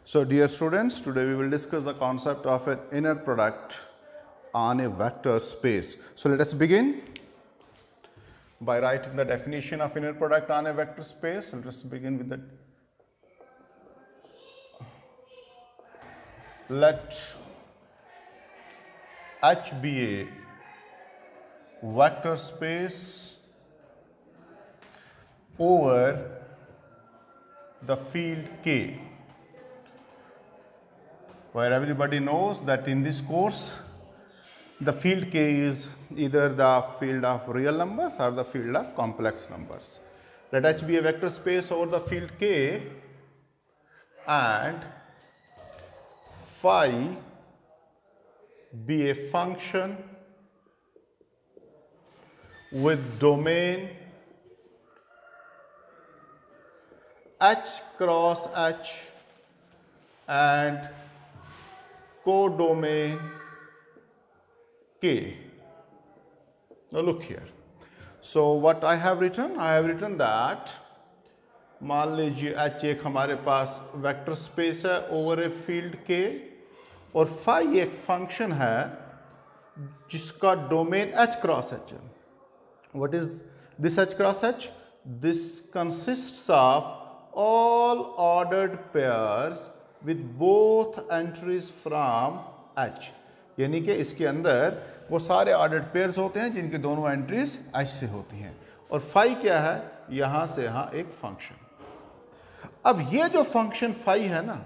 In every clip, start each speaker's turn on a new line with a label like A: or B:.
A: So dear students, today we will discuss the concept of an inner product on a vector space. So let us begin by writing the definition of inner product on a vector space. Let us begin with that. Let H be a vector space over the field K, where everybody knows that in this course the field K is either the field of real numbers or the field of complex numbers. Let H be a vector space over the field K and phi be a function with domain H cross H and codomain K. Now look here. So what I have written that मान लीजिए H एक हमारे पास vector space है over a field K और phi एक function है जिसका domain H cross H है. What is this H cross H? This consists of all ordered pairs with both entries from H. यानी कि इसके अंदर वो सारे ऑर्डर्ड पेयर्स होते हैं जिनकी दोनों एंट्रीज H से होती हैं. और फाई क्या है? यहां से यहां एक फंक्शन. अब ये जो फंक्शन फाई है ना,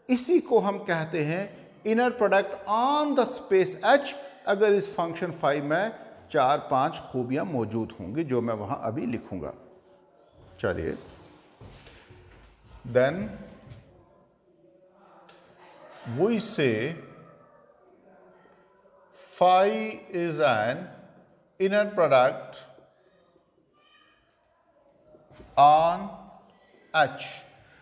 A: इसी को हम कहते हैं inner product on the space H. अगर इस फंक्शन फाई में 4-5 खूबियां मौजूद होंगी जो मैं वहां अभी लिखूंगा. चलिए, then we say phi is an inner product on H.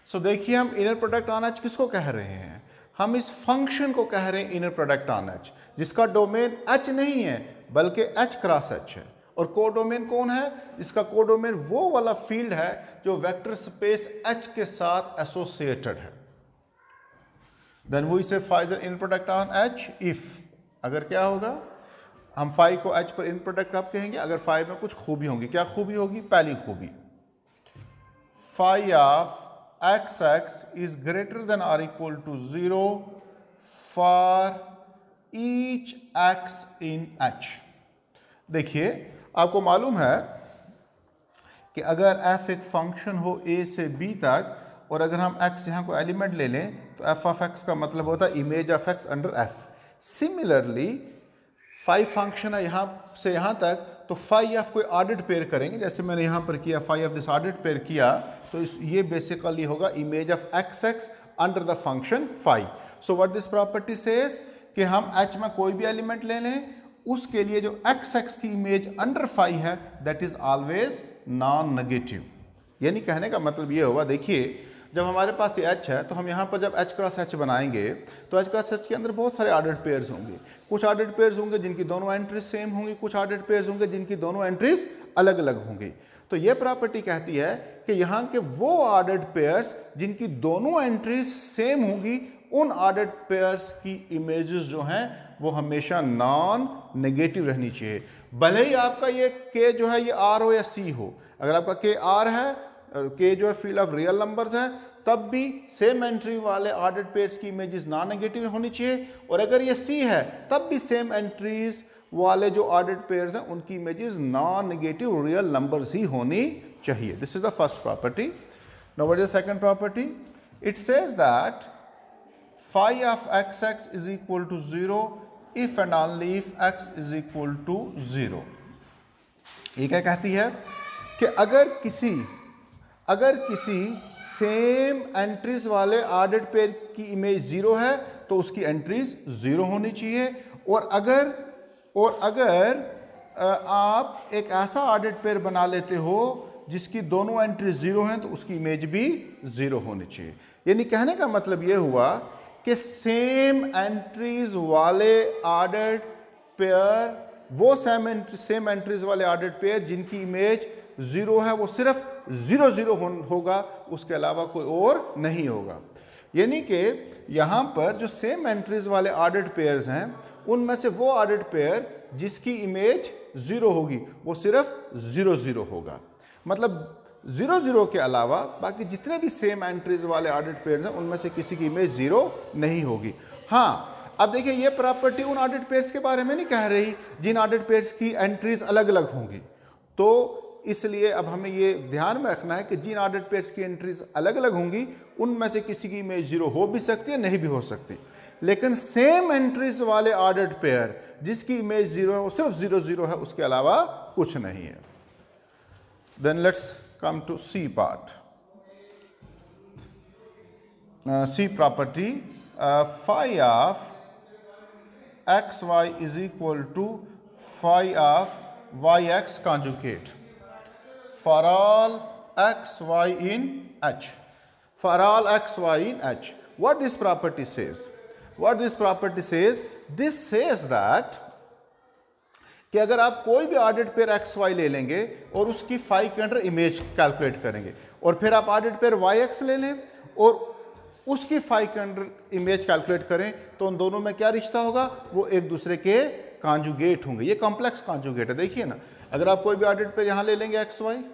A: So देखिए, हम इनर प्रोडक्ट ऑन H किसको कह रहे हैं? हम इस फंक्शन को कह रहे हैं इनर प्रोडक्ट ऑन H, जिसका डोमेन H नहीं है बल्कि H क्रॉस H है. और कोडोमेन कौन है? इसका कोडोमेन वो वाला फील्ड है जो वेक्टर स्पेस H के साथ एसोसिएटेड है. देन वी से phi is an inner product on H if, अगर क्या होगा, हम phi को H पर inner product कब कहेंगे? अगर phi में कुछ खूबी होंगी. क्या खूबी होगी? पहली खूबी, phi of xx is greater than or equal to 0 for each x in H. देखिए, आपको मालूम है कि अगर f एक फंक्शन हो a से b तक और अगर हम x यहाँ को एलिमेंट ले लें तो f ऑफ x का मतलब होता है image of x under f. Similarly phi function है यहाँ से यहाँ तक, तो फाई ऑफ कोई ऑर्डर्ड पेयर करेंगे, जैसे मैंने यहाँ पर किया, phi of this ordered pair किया, तो ये बेसिकली होगा image of xx under the function phi. So what this property says कि हम h में कोई भी एलिमेंट ले लें, उसके लिए जो xx की इमेज अंडर फाई है that is always non negative. यानी कहने का मतलब ये होगा, देखिए जब हमारे पास ये h है तो हम यहाँ पर जब h क्रॉस h बनाएंगे तो h क्रॉस h के अंदर बहुत सारे ऑर्डर्ड पेयर्स होंगे. कुछ ऑर्डर्ड पेयर्स होंगे जिनकी दोनों एंट्रीज सेम होंगी, कुछ ऑर्डर्ड पेयर्स होंगे जिनकी दोनों एंट्रीज अलग अलग होंगी. तो ये प्रॉपर्टी कहती है कि यहाँ के वो ऑर्डर्ड पेयर्स जिनकी दोनों एंट्रीज सेम होंगी, उन ऑर्डर्ड पेयर्स की इमेजेस जो हैं वो हमेशा नॉन नेगेटिव रहनी चाहिए. भले ही आपका ये k जो है ये r हो या c हो. अगर आपका k r है और k जो है फील्ड ऑफ रियल नंबर्स है, तब भी सेम एंट्री वाले ऑर्डर्ड पेयर्स की इमेजेस नॉन नेगेटिव होनी चाहिए. और अगर ये c है तब भी सेम एंट्रीज वाले जो ऑर्डर्ड पेयर्स हैं उनकी images non negative real numbers ही होनी चाहिए. This is the first property. Now what is the second property? It says that phi of xx is equal to 0 if and only if x is equal to 0. ये क्या कहती है कि अगर किसी सेम एंट्रीज वाले ऑर्डर्ड पेयर की image 0 है तो उसकी एंट्रीज 0 होनी चाहिए. और अगर आप एक ऐसा ऑर्डर्ड पेयर बना लेते हो जिसकी दोनों एंट्रीज 0 हैं तो उसकी इमेज भी 0 होनी चाहिए. यानी कहने का मतलब ये हुआ कि सेम एंट्रीज वाले ऑर्डर्ड पेयर, वो सेम एंट्रीज वाले ऑर्डर्ड पेयर जिनकी इमेज 0 है, वो सिर्फ 0 0 होगा, उसके अलावा कोई और नहीं होगा. यानी कि यहाँ पर जो सेम एंट्रीज वाले ऑर्डर्ड पेयर्स हैं उनमें से वो ऑर्डर्ड पेयर जिसकी इमेज 0 होगी वो सिर्फ 0 0 होगा। मतलब 0 0 के अलावा बाकी जितने भी सेम एंट्रीज वाले ऑर्डर्ड पेयर्स हैं उनमें से किसी की इमेज 0 नहीं होगी। हाँ, अब देखिए ये प्रॉपर्टी उन ऑर्डर्ड पेयर्स के बारे में नहीं कह रही जिन ऑर्डर्ड पेयर्स की एंट्रीज अलग अलग होंगी। तो इसलिए अब हमें ये ध्यान में रखना है कि जिन ऑर्डर्ड पेयर्स की एंट्रीज अलग अलग होंगी उनमें से किसी की इमेज 0 हो भी सकती है, नहीं भी हो सकती। लेकिन सेम एंट्रीज वाले ऑर्डर्ड पेयर जिसकी इमेज 0 है वो सिर्फ 0 0 है, उसके अलावा कुछ नहीं है। Then let's come to C part. C property, phi of xy is equal to phi of yx conjugate for all xy in H. For all xy in H. What this property says? What this property says? This says that कि अगर आप कोई भी ordered pair x Y ले लेंगे और उसकी phi के अंडर इमेज कैलकुलेट करेंगे और फिर आप ऑर्डर्ड पेयर वाई एक्स ले लें और उसकी फाई के अंडर इमेज कैलकुलेट करें तो उन दोनों में क्या रिश्ता होगा? वो एक दूसरे के कॉन्जुगेट होंगे। ये कॉम्प्लेक्स कॉन्जुगेट है। देखिए ना, अगर आप कोई भी ऑर्डर्ड पेयर यहां ले लेंगे एक्स वाई,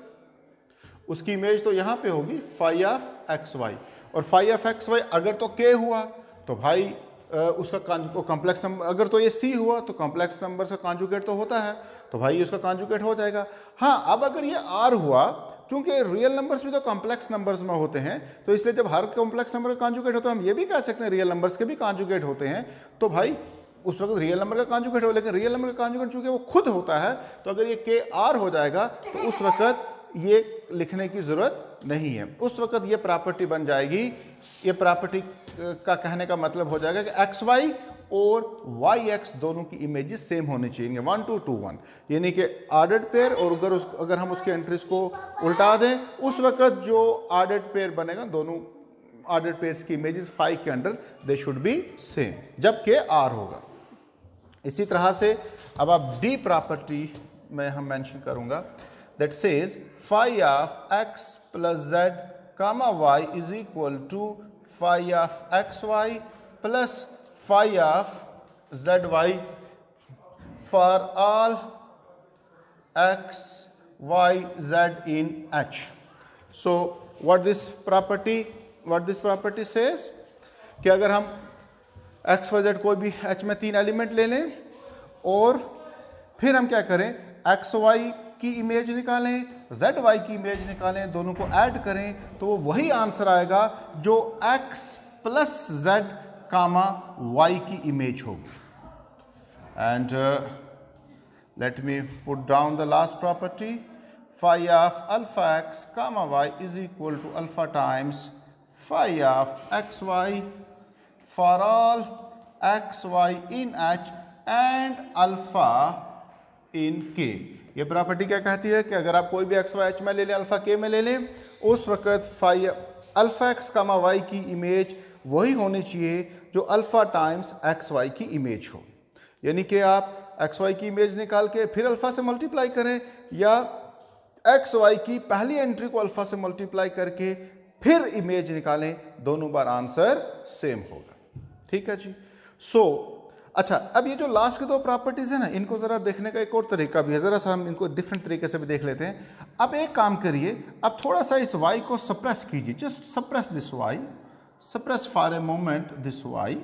A: उसकी इमेज तो यहां पे होगी फाई ऑफ एक्स वाई, और फाई ऑफ एक्स वाई अगर तो के हुआ तो भाई उसका कॉम्प्लेक्स नंबर, अगर तो ये सी हुआ तो कॉम्प्लेक्स नंबर का कॉन्जुगेट तो होता है, तो भाई उसका कॉन्जुगेट हो जाएगा। हाँ, अब अगर ये आर हुआ, क्योंकि रियल नंबर्स भी तो कॉम्प्लेक्स नंबर्स में होते हैं, तो इसलिए जब हर कॉम्प्लेक्स नंबर का कॉन्जुगेट होता है हम ये भी कह सकते हैं रियल नंबर्स के भी कॉन्जुगेट होते हैं, तो भाई उस वक्त रियल नंबर का कॉन्जुगेट हो। लेकिन रियल नंबर का कॉन्जुगेट चूंकि वो खुद होता है, तो अगर ये के आर हो जाएगा तो उस वक्त ये लिखने की जरूरत नहीं है। उस वक्त ये प्रॉपर्टी बन जाएगी। ये प्रॉपर्टी का कहने का मतलब हो जाएगा कि एक्स वाई और वाई एक्स दोनों की इमेजेस सेम होनी चाहिए, 1 to 2 1, यानी कि ऑर्डर्ड पेयर, और अगर हम उसके एंट्रीज को उल्टा दें उस वक्त जो ऑर्डर्ड पेयर बनेगा दोनों ऑर्डर्ड पेयर्स की इमेजेस 5 के under they should be same, जबकि आर होगा। इसी तरह से अब आप डी प्रॉपर्टी में हम मेंशन करूंगा, that says phi of x plus Z comma Y is equal to phi of x Y plus phi of zy for all x, y, z in H. So what this property says कि अगर हम x, y, z कोई भी H में 3 element ले लें और फिर हम क्या करें, x, y की इमेज निकालें, z, y की इमेज निकालें, दोनों को ऐड करें तो वो वही आंसर आएगा जो x plus z comma y की इमेज होगी। And let me put down the last property, phi of alpha X comma y is equal to alpha times phi of x Y for all x Y in H and alpha in K। ये property क्या कहती है कि अगर आप कोई भी x Y H में ले लें, अल्फा K में ले लें, उस वक्त phi alpha X comma y की इमेज वही होनी चाहिए जो अल्फा टाइम्स एक्स वाई की इमेज हो। यानी कि आप एक्स वाई की इमेज निकाल के फिर अल्फा से मल्टीप्लाई करें, या एक्स वाई की पहली एंट्री को अल्फा से मल्टीप्लाई करके फिर इमेज निकालें, दोनों बार आंसर सेम होगा। ठीक है जी। अच्छा, अब ये जो लास्ट के 2 प्रॉपर्टीज है ना, इनको जरा देखने का एक और तरीका भी है, जरा सा हम इनको डिफरेंट तरीके से भी देख लेते हैं। अब एक काम करिए, अब थोड़ा सा इस वाई को सप्रेस कीजिए, just suppress this Y, suppress for a moment this Y.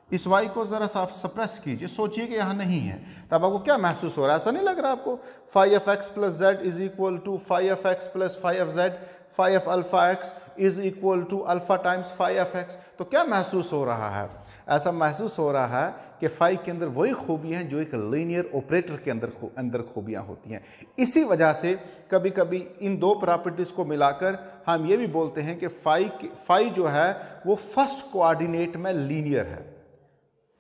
A: इस वाई को जरा सा आप सप्रेस कीजिए, सोचिए कि यहां नहीं है, तब आपको क्या महसूस हो रहा है? ऐसा नहीं लग रहा आपको? Phi of x plus Z is equal to phi of x plus phi of Z, phi of alpha X is equal to alpha times phi of X. तो क्या महसूस हो रहा है? ऐसा महसूस हो रहा है कि फाई के अंदर वही खूबियां हैं जो एक लीनियर ऑपरेटर के अंदर खूबियां होती हैं। इसी वजह से कभी कभी इन 2 प्रॉपर्टीज को मिलाकर हम ये भी बोलते हैं कि फाई जो है वो फर्स्ट कोऑर्डिनेट में लीनियर है।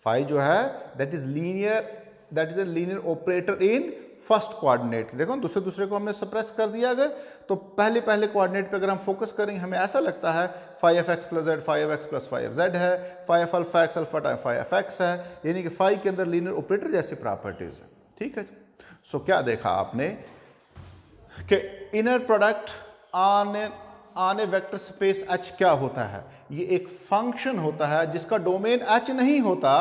A: फाई जो है that is a linear operator in first coordinate. देखो, दूसरे को हमने सप्रेस कर दिया अगर, तो पहले कोऑर्डिनेट पे अगर हम फोकस करेंगे हमें ऐसा लगता है phi of x plus z phi of x plus phi of z है, phi of alpha x alpha time phi of x है, यानी कि फाई के अंदर लीनियर ऑपरेटर जैसी प्रॉपर्टीज है। ठीक है। सो क्या देखा आपने कि inner product on A vector space H क्या होता है? ये एक फंक्शन होता है जिसका डोमेन एच नहीं होता,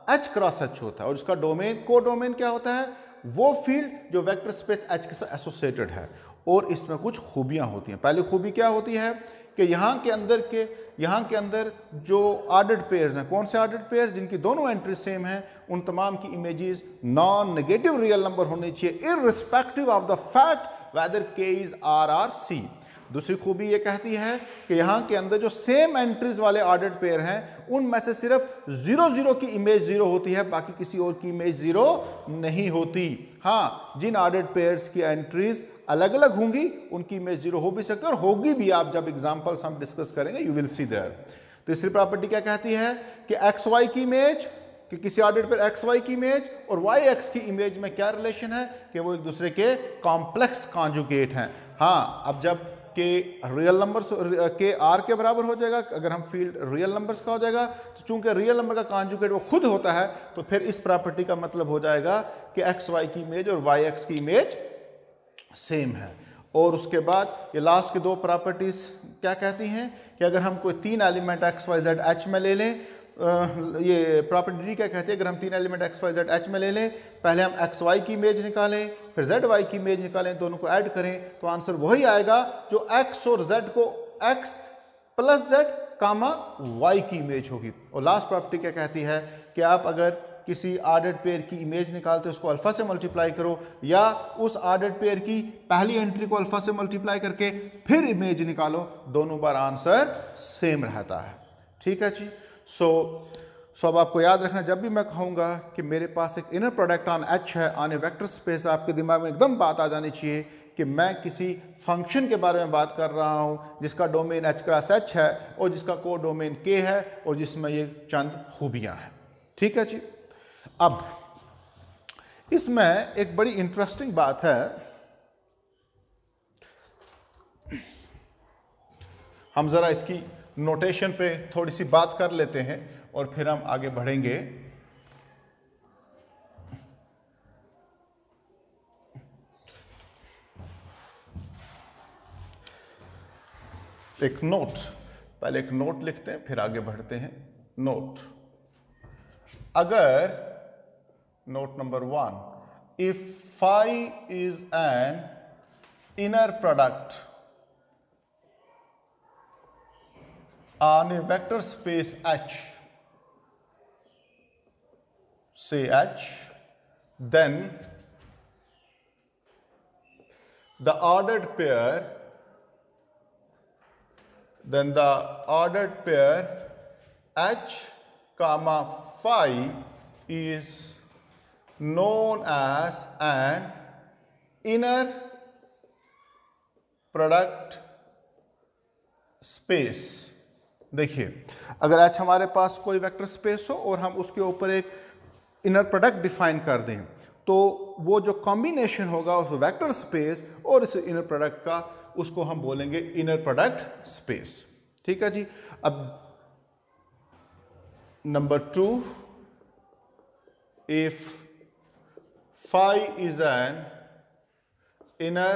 A: एच क्रॉस एच होता है, और इसका डोमेन को डोमेन क्या होता है, वो फील्ड जो वेक्टर स्पेस एच के साथ एसोसिएटेड है। और इसमें कुछ खूबियां होती हैं। पहली खूबी क्या होती है कि यहाँ के अंदर जो ऑर्डर्ड पेयर्स हैं, कौन से ऑर्डर्ड पेयर्स, जिनकी दोनों एंट्री सेम हैं, उन तमाम की images non negative real number होनी चाहिए irrespective of the fact whether K is R or C. दूसरी खूबी ये कहती है कि यहाँ के अंदर जो सेम एंट्रीज वाले ऑर्डर्ड पेयर हैं उनमें से सिर्फ 0 की इमेज 0 होती है, बाकी किसी और की इमेज 0 नहीं होती। हाँ, जिन ऑर्डर्ड पेयर्स की एंट्रीज अलग अलग होंगी उनकी इमेज 0 हो भी सकती है और होगी भी, आप जब एग्जांपल्स हम डिस्कस करेंगे यू विल सी देयर। तीसरी प्रॉपर्टी क्या कहती है कि एक्स वाई की इमेज, कि किसी ऑर्डर्ड पेयर एक्स वाई की इमेज और वाई एक्स की इमेज में क्या रिलेशन है कि वो एक दूसरे के कॉम्प्लेक्स कॉन्जुगेट हैं। हाँ, अब जब के रियल नंबर के आर के बराबर हो जाएगा, अगर हम फील्ड रियल नंबर्स का हो जाएगा, तो चूंकि रियल नंबर का कॉन्जुगेट वो खुद होता है, तो फिर इस प्रॉपर्टी का मतलब हो जाएगा कि एक्स वाई की इमेज और वाई एक्स की इमेज सेम है। और उसके बाद ये लास्ट की दो प्रॉपर्टीज क्या कहती हैं कि अगर हम कोई 3 element x y z H में ले लें, ये प्रॉपर्टी डी क्या कहती है, अगर हम 3 element x y z H में ले लें, पहले हम एक्स वाई की इमेज निकालें, फिर जेड वाई की इमेज निकालें, दोनों को ऐड करें तो आंसर वही आएगा जो एक्स और जेड को x plus Z comma Y की इमेज होगी। और लास्ट प्रॉपर्टी क्या कहती है कि आप अगर किसी ऑर्डर्ड पेयर की इमेज निकालते हो उसको अल्फा से मल्टीप्लाई करो, या उस ऑर्डर्ड पेयर की पहली एंट्री को अल्फा से मल्टीप्लाई करके फिर इमेज निकालो, दोनों बार आंसर सेम रहता है। ठीक है जी। सो अब आपको याद रखना, जब भी मैं कहूँगा कि मेरे पास एक इनर प्रोडक्ट ऑन एच है ऑन ए वेक्टर स्पेस, आपके दिमाग में एकदम बात आ जानी चाहिए कि मैं किसी फंक्शन के बारे में बात कर रहा हूँ जिसका डोमेन एच क्रॉस एच है और जिसका को डोमेन के है और जिसमें ये चंद खूबियाँ हैं। ठीक है जी। अब इसमें एक बड़ी इंटरेस्टिंग बात है, हम जरा इसकी नोटेशन पे थोड़ी सी बात कर लेते हैं और फिर हम आगे बढ़ेंगे। एक नोट, पहले एक नोट लिखते हैं फिर आगे बढ़ते हैं। नोट, अगर note number 1, if phi is an inner product on a vector space H, say H, then the ordered pair H comma phi is known as an inner product space। देखिए, अगर आज हमारे पास कोई वेक्टर स्पेस हो और हम उसके ऊपर एक इनर प्रोडक्ट डिफाइन कर दें, तो वो जो कॉम्बिनेशन होगा उस वेक्टर स्पेस और इस इनर प्रोडक्ट का, उसको हम बोलेंगे इनर प्रोडक्ट स्पेस। ठीक है जी। अब number 2, if phi is an inner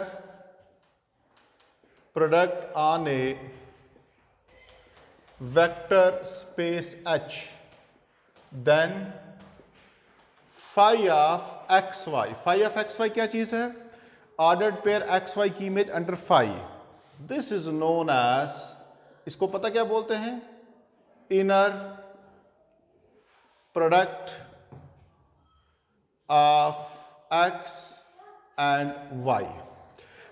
A: product on a vector space H, then phi of xy क्या चीज है, ऑर्डर्ड पेयर xy की image under phi, this is known as, इसको पता क्या बोलते हैं, inner product of x and y।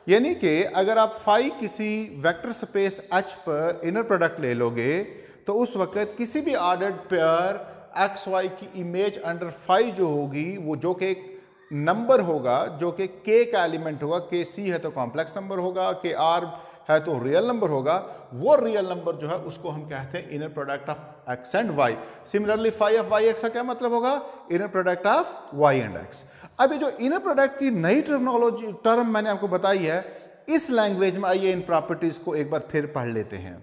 A: यानी कि अगर आप phi किसी वेक्टर स्पेस H पर इनर प्रोडक्ट ले लोगे तो उस वक्त किसी भी ऑर्डर्ड पेयर एक्स वाई की इमेज अंडर phi जो होगी, वो जो कि एक नंबर होगा, जो कि k का एलिमेंट होगा, के सी है तो कॉम्प्लेक्स नंबर होगा, के आर है तो रियल नंबर होगा, वो रियल नंबर जो है उसको हम कहते हैं inner product of x and y। Similarly phi of y x का क्या मतलब होगा, inner product of y and x। अब ये जो इनर प्रोडक्ट की नई टर्म मैंने आपको बताई है, इस लैंग्वेज में आइए इन प्रॉपर्टीज को एक बार फिर पढ़ लेते हैं।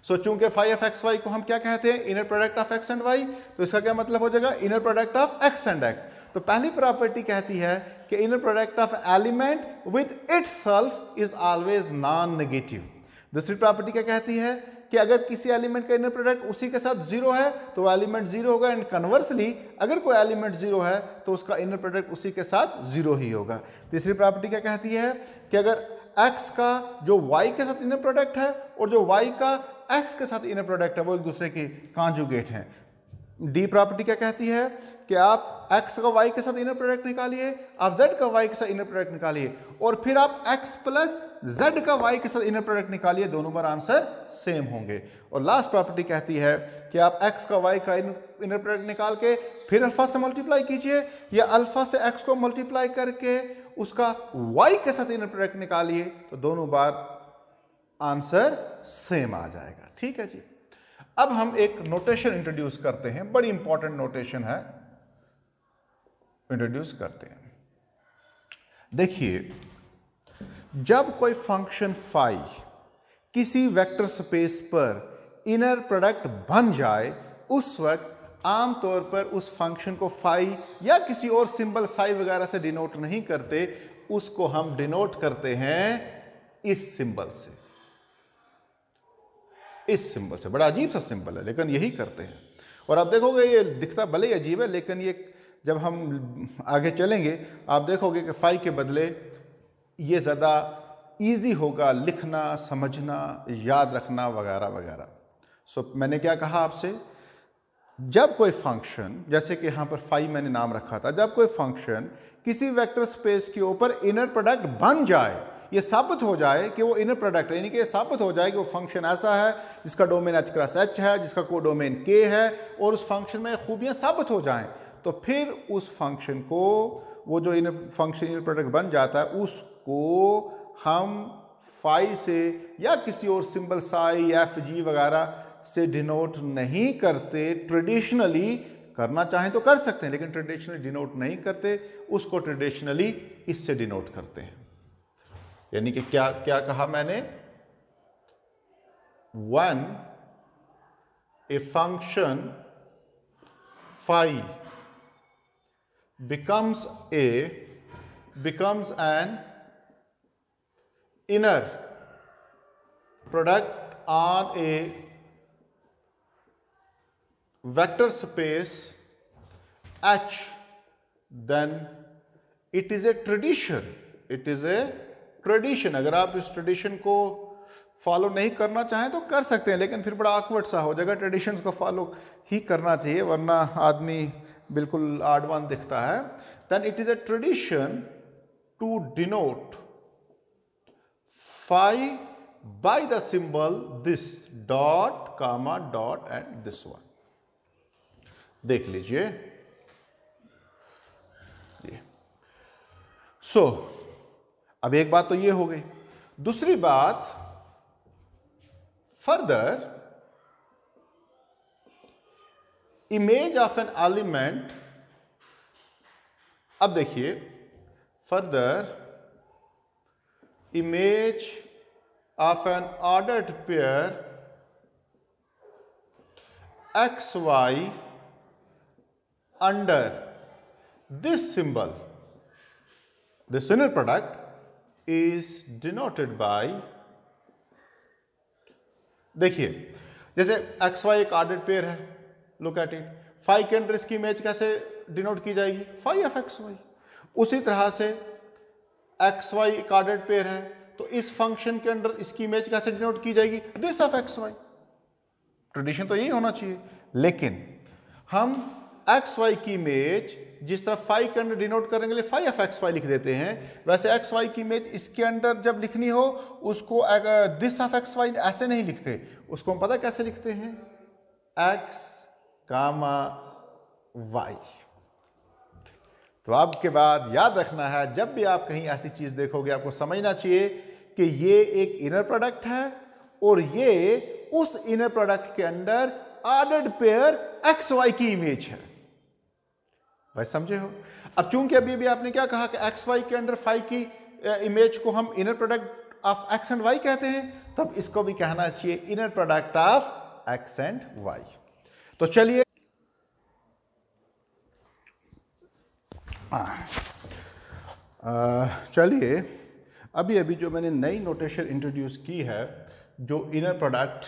A: सो चूंकि phi ऑफ एक्स वाई को हम क्या कहते हैं, inner product of x and y, तो इसका क्या मतलब हो जाएगा, inner product of x and x। तो पहली प्रॉपर्टी कहती है कि inner product of element with itself is always non negative. दूसरी प्रॉपर्टी क्या कहती है कि अगर किसी एलिमेंट का इनर प्रोडक्ट उसी के साथ जीरो है तो वो एलिमेंट जीरो होगा, एंड कन्वर्सली अगर कोई एलिमेंट जीरो है तो उसका इनर प्रोडक्ट उसी के साथ जीरो ही होगा। तीसरी प्रॉपर्टी क्या कहती है कि अगर x का जो y के साथ इनर प्रोडक्ट है और जो y का x के साथ इनर प्रोडक्ट है वो एक दूसरे के कॉन्जुगेट हैं। डी प्रॉपर्टी क्या कहती है कि आप x का y के साथ इनर प्रोडक्ट निकालिए, आप z का y के साथ इनर प्रोडक्ट निकालिए, और फिर आप x प्लस z का y के साथ इनर प्रोडक्ट निकालिए, दोनों बार आंसर सेम होंगे। और लास्ट प्रॉपर्टी कहती है कि आप x का y का इनर प्रोडक्ट निकाल के फिर अल्फा से मल्टीप्लाई कीजिए, या अल्फा से x को मल्टीप्लाई करके उसका y के साथ इनर प्रोडक्ट निकालिए, तो दोनों बार आंसर सेम आ जाएगा। ठीक है जी। अब हम एक नोटेशन इंट्रोड्यूस करते हैं, बड़ी इंपॉर्टेंट नोटेशन है, इंट्रोड्यूस करते हैं। देखिए, जब कोई फंक्शन फाई किसी वेक्टर स्पेस पर इनर प्रोडक्ट बन जाए, उस वक्त आमतौर पर उस फंक्शन को फाई या किसी और सिंबल साई वगैरह से डिनोट नहीं करते, उसको हम डिनोट करते हैं इस सिंबल से। इस सिंबल से, बड़ा अजीब सा सिंबल है लेकिन यही करते हैं। और आप देखोगे ये दिखता भले ही अजीब है, लेकिन ये जब हम आगे चलेंगे आप देखोगे कि फाई के बदले ये ज़्यादा इजी होगा लिखना, समझना, याद रखना वगैरह वगैरह। सो मैंने क्या कहा आपसे, जब कोई फंक्शन, जैसे कि यहाँ पर फाई मैंने नाम रखा था, जब कोई फंक्शन किसी वेक्टर स्पेस के ऊपर इनर प्रोडक्ट बन जाए, ये साबित हो जाए कि वो इनर प्रोडक्ट है, यानी कि ये साबित हो जाए कि वो फंक्शन ऐसा है जिसका डोमेन h क्रॉस h है, जिसका कोडोमेन k है, और उस फंक्शन में खूबियां साबित हो जाएं, तो फिर उस फंक्शन को, वो जो इनर फंक्शन इनर प्रोडक्ट बन जाता है, उसको हम फाई से या किसी और सिंबल साई एफ जी वगैरह से डिनोट नहीं करते। ट्रेडिशनली करना चाहें तो कर सकते हैं, लेकिन ट्रेडिशनली डिनोट नहीं करते, उसको ट्रेडिशनली इससे डिनोट करते हैं। यानी कि क्या क्या कहा मैंने, when a function phi becomes an inner product on a vector space H, then it is a tradition. It is a tradition. अगर आप इस ट्रेडिशन को फॉलो नहीं करना चाहें तो कर सकते हैं, लेकिन फिर बड़ा ऑकवर्ड सा हो जाएगा। ट्रेडिशंस को फॉलो ही करना चाहिए, वरना आदमी बिल्कुल आडवान दिखता है। Then it is a tradition to denote phi by the symbol this dot comma dot and this one. देख लीजिए ये। सो अब एक बात तो ये हो गई। दूसरी बात, further image of an element, अब देखिए, further image of an ordered pair x y under this symbol, this inner product is denoted by, देखिए जैसे एक्स वाई एक ऑर्डर्ड पेयर है, लुक एट इट, फाई के अंदर इसकी इमेज कैसे डिनोट की जाएगी, फाई ऑफ एक्स वाई। उसी तरह से एक्स वाई एक ऑर्डर्ड पेयर है, तो इस फंक्शन के अंदर इसकी इमेज कैसे डिनोट की जाएगी, this of x y. Tradition तो यही होना चाहिए, लेकिन हम एक्स वाई की इमेज जिस तरह फाई के अंदर डिनोट करने के लिए फाई ऑफ एक्स वाई लिख देते हैं, वैसे एक्स वाई की इमेज इसके अंदर जब लिखनी हो उसको दिस ऑफ एक्स वाई ऐसे नहीं लिखते, उसको हम पता कैसे लिखते हैं, एक्स कामा वाई। तो आपके बाद याद रखना है, जब भी आप कहीं ऐसी चीज देखोगे आपको समझना चाहिए कि ये एक इनर प्रोडक्ट है और ये उस इनर प्रोडक्ट के अंदर ऑर्डर्ड पेयर एक्स वाई की इमेज है। भाई समझे हो? अब चूंकि अभी भी आपने क्या कहा कि एक्स वाई के अंडर फाई की इमेज को हम inner product of x and y कहते हैं, तब इसको भी कहना चाहिए inner product of x and y. तो चलिए अभी अभी जो मैंने नई नोटेशन इंट्रोड्यूस की है, जो inner product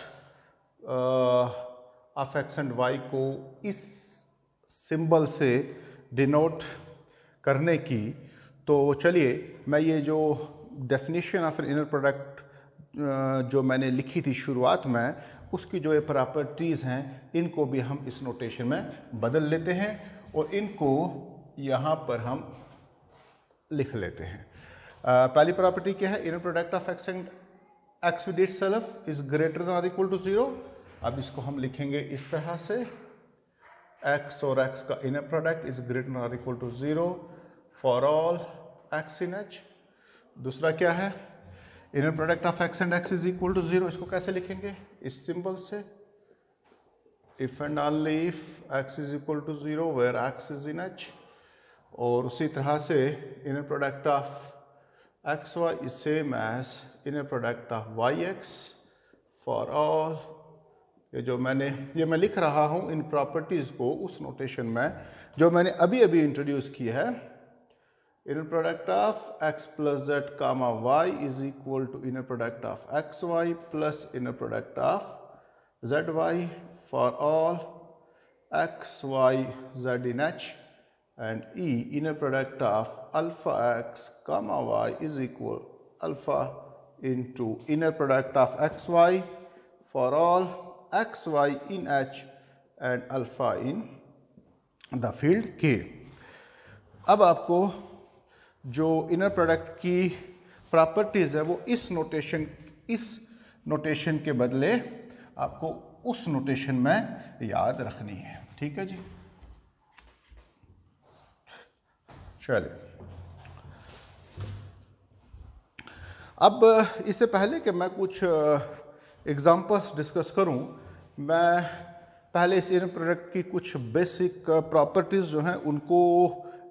A: of x and y को इस सिंबल से डिनोट करने की, तो चलिए मैं ये जो definition of an inner product जो मैंने लिखी थी शुरुआत में, उसकी जो ये प्रॉपर्टीज़ हैं इनको भी हम इस नोटेशन में बदल लेते हैं और इनको यहाँ पर हम लिख लेते हैं। पहली प्रॉपर्टी क्या है? Inner product of x and x with itself is greater than और इक्वल टू 0। अब इसको हम लिखेंगे इस तरह से, x और x का inner product is greater than और equal to 0 for all x in h। दूसरा क्या है? Inner product of x and x is equal to 0। इसको कैसे लिखेंगे? इस सिंबल से, if and only if x is equal to 0 where x is in h। और उसी तरह से inner product of xy is same as inner product of yx for all. ये मैं लिख रहा हूँ इन प्रॉपर्टीज़ को उस नोटेशन में जो मैंने अभी अभी इंट्रोड्यूस की है। Inner product of x plus Z comma y is equal to inner product of xy plus inner product of zy for all x y z in h and e inner product of alpha x comma y is equal alpha into inner product of xy for all xy in h and alpha in the field k। अब आपको जो inner product की properties है वो इस notation के बदले आपको उस नोटेशन में याद रखनी है। ठीक है जी, चलिए। अब इससे पहले कि मैं कुछ एग्जांपल्स डिस्कस करूं, मैं पहले इस इनर प्रोडक्ट की कुछ बेसिक प्रॉपर्टीज़ जो हैं उनको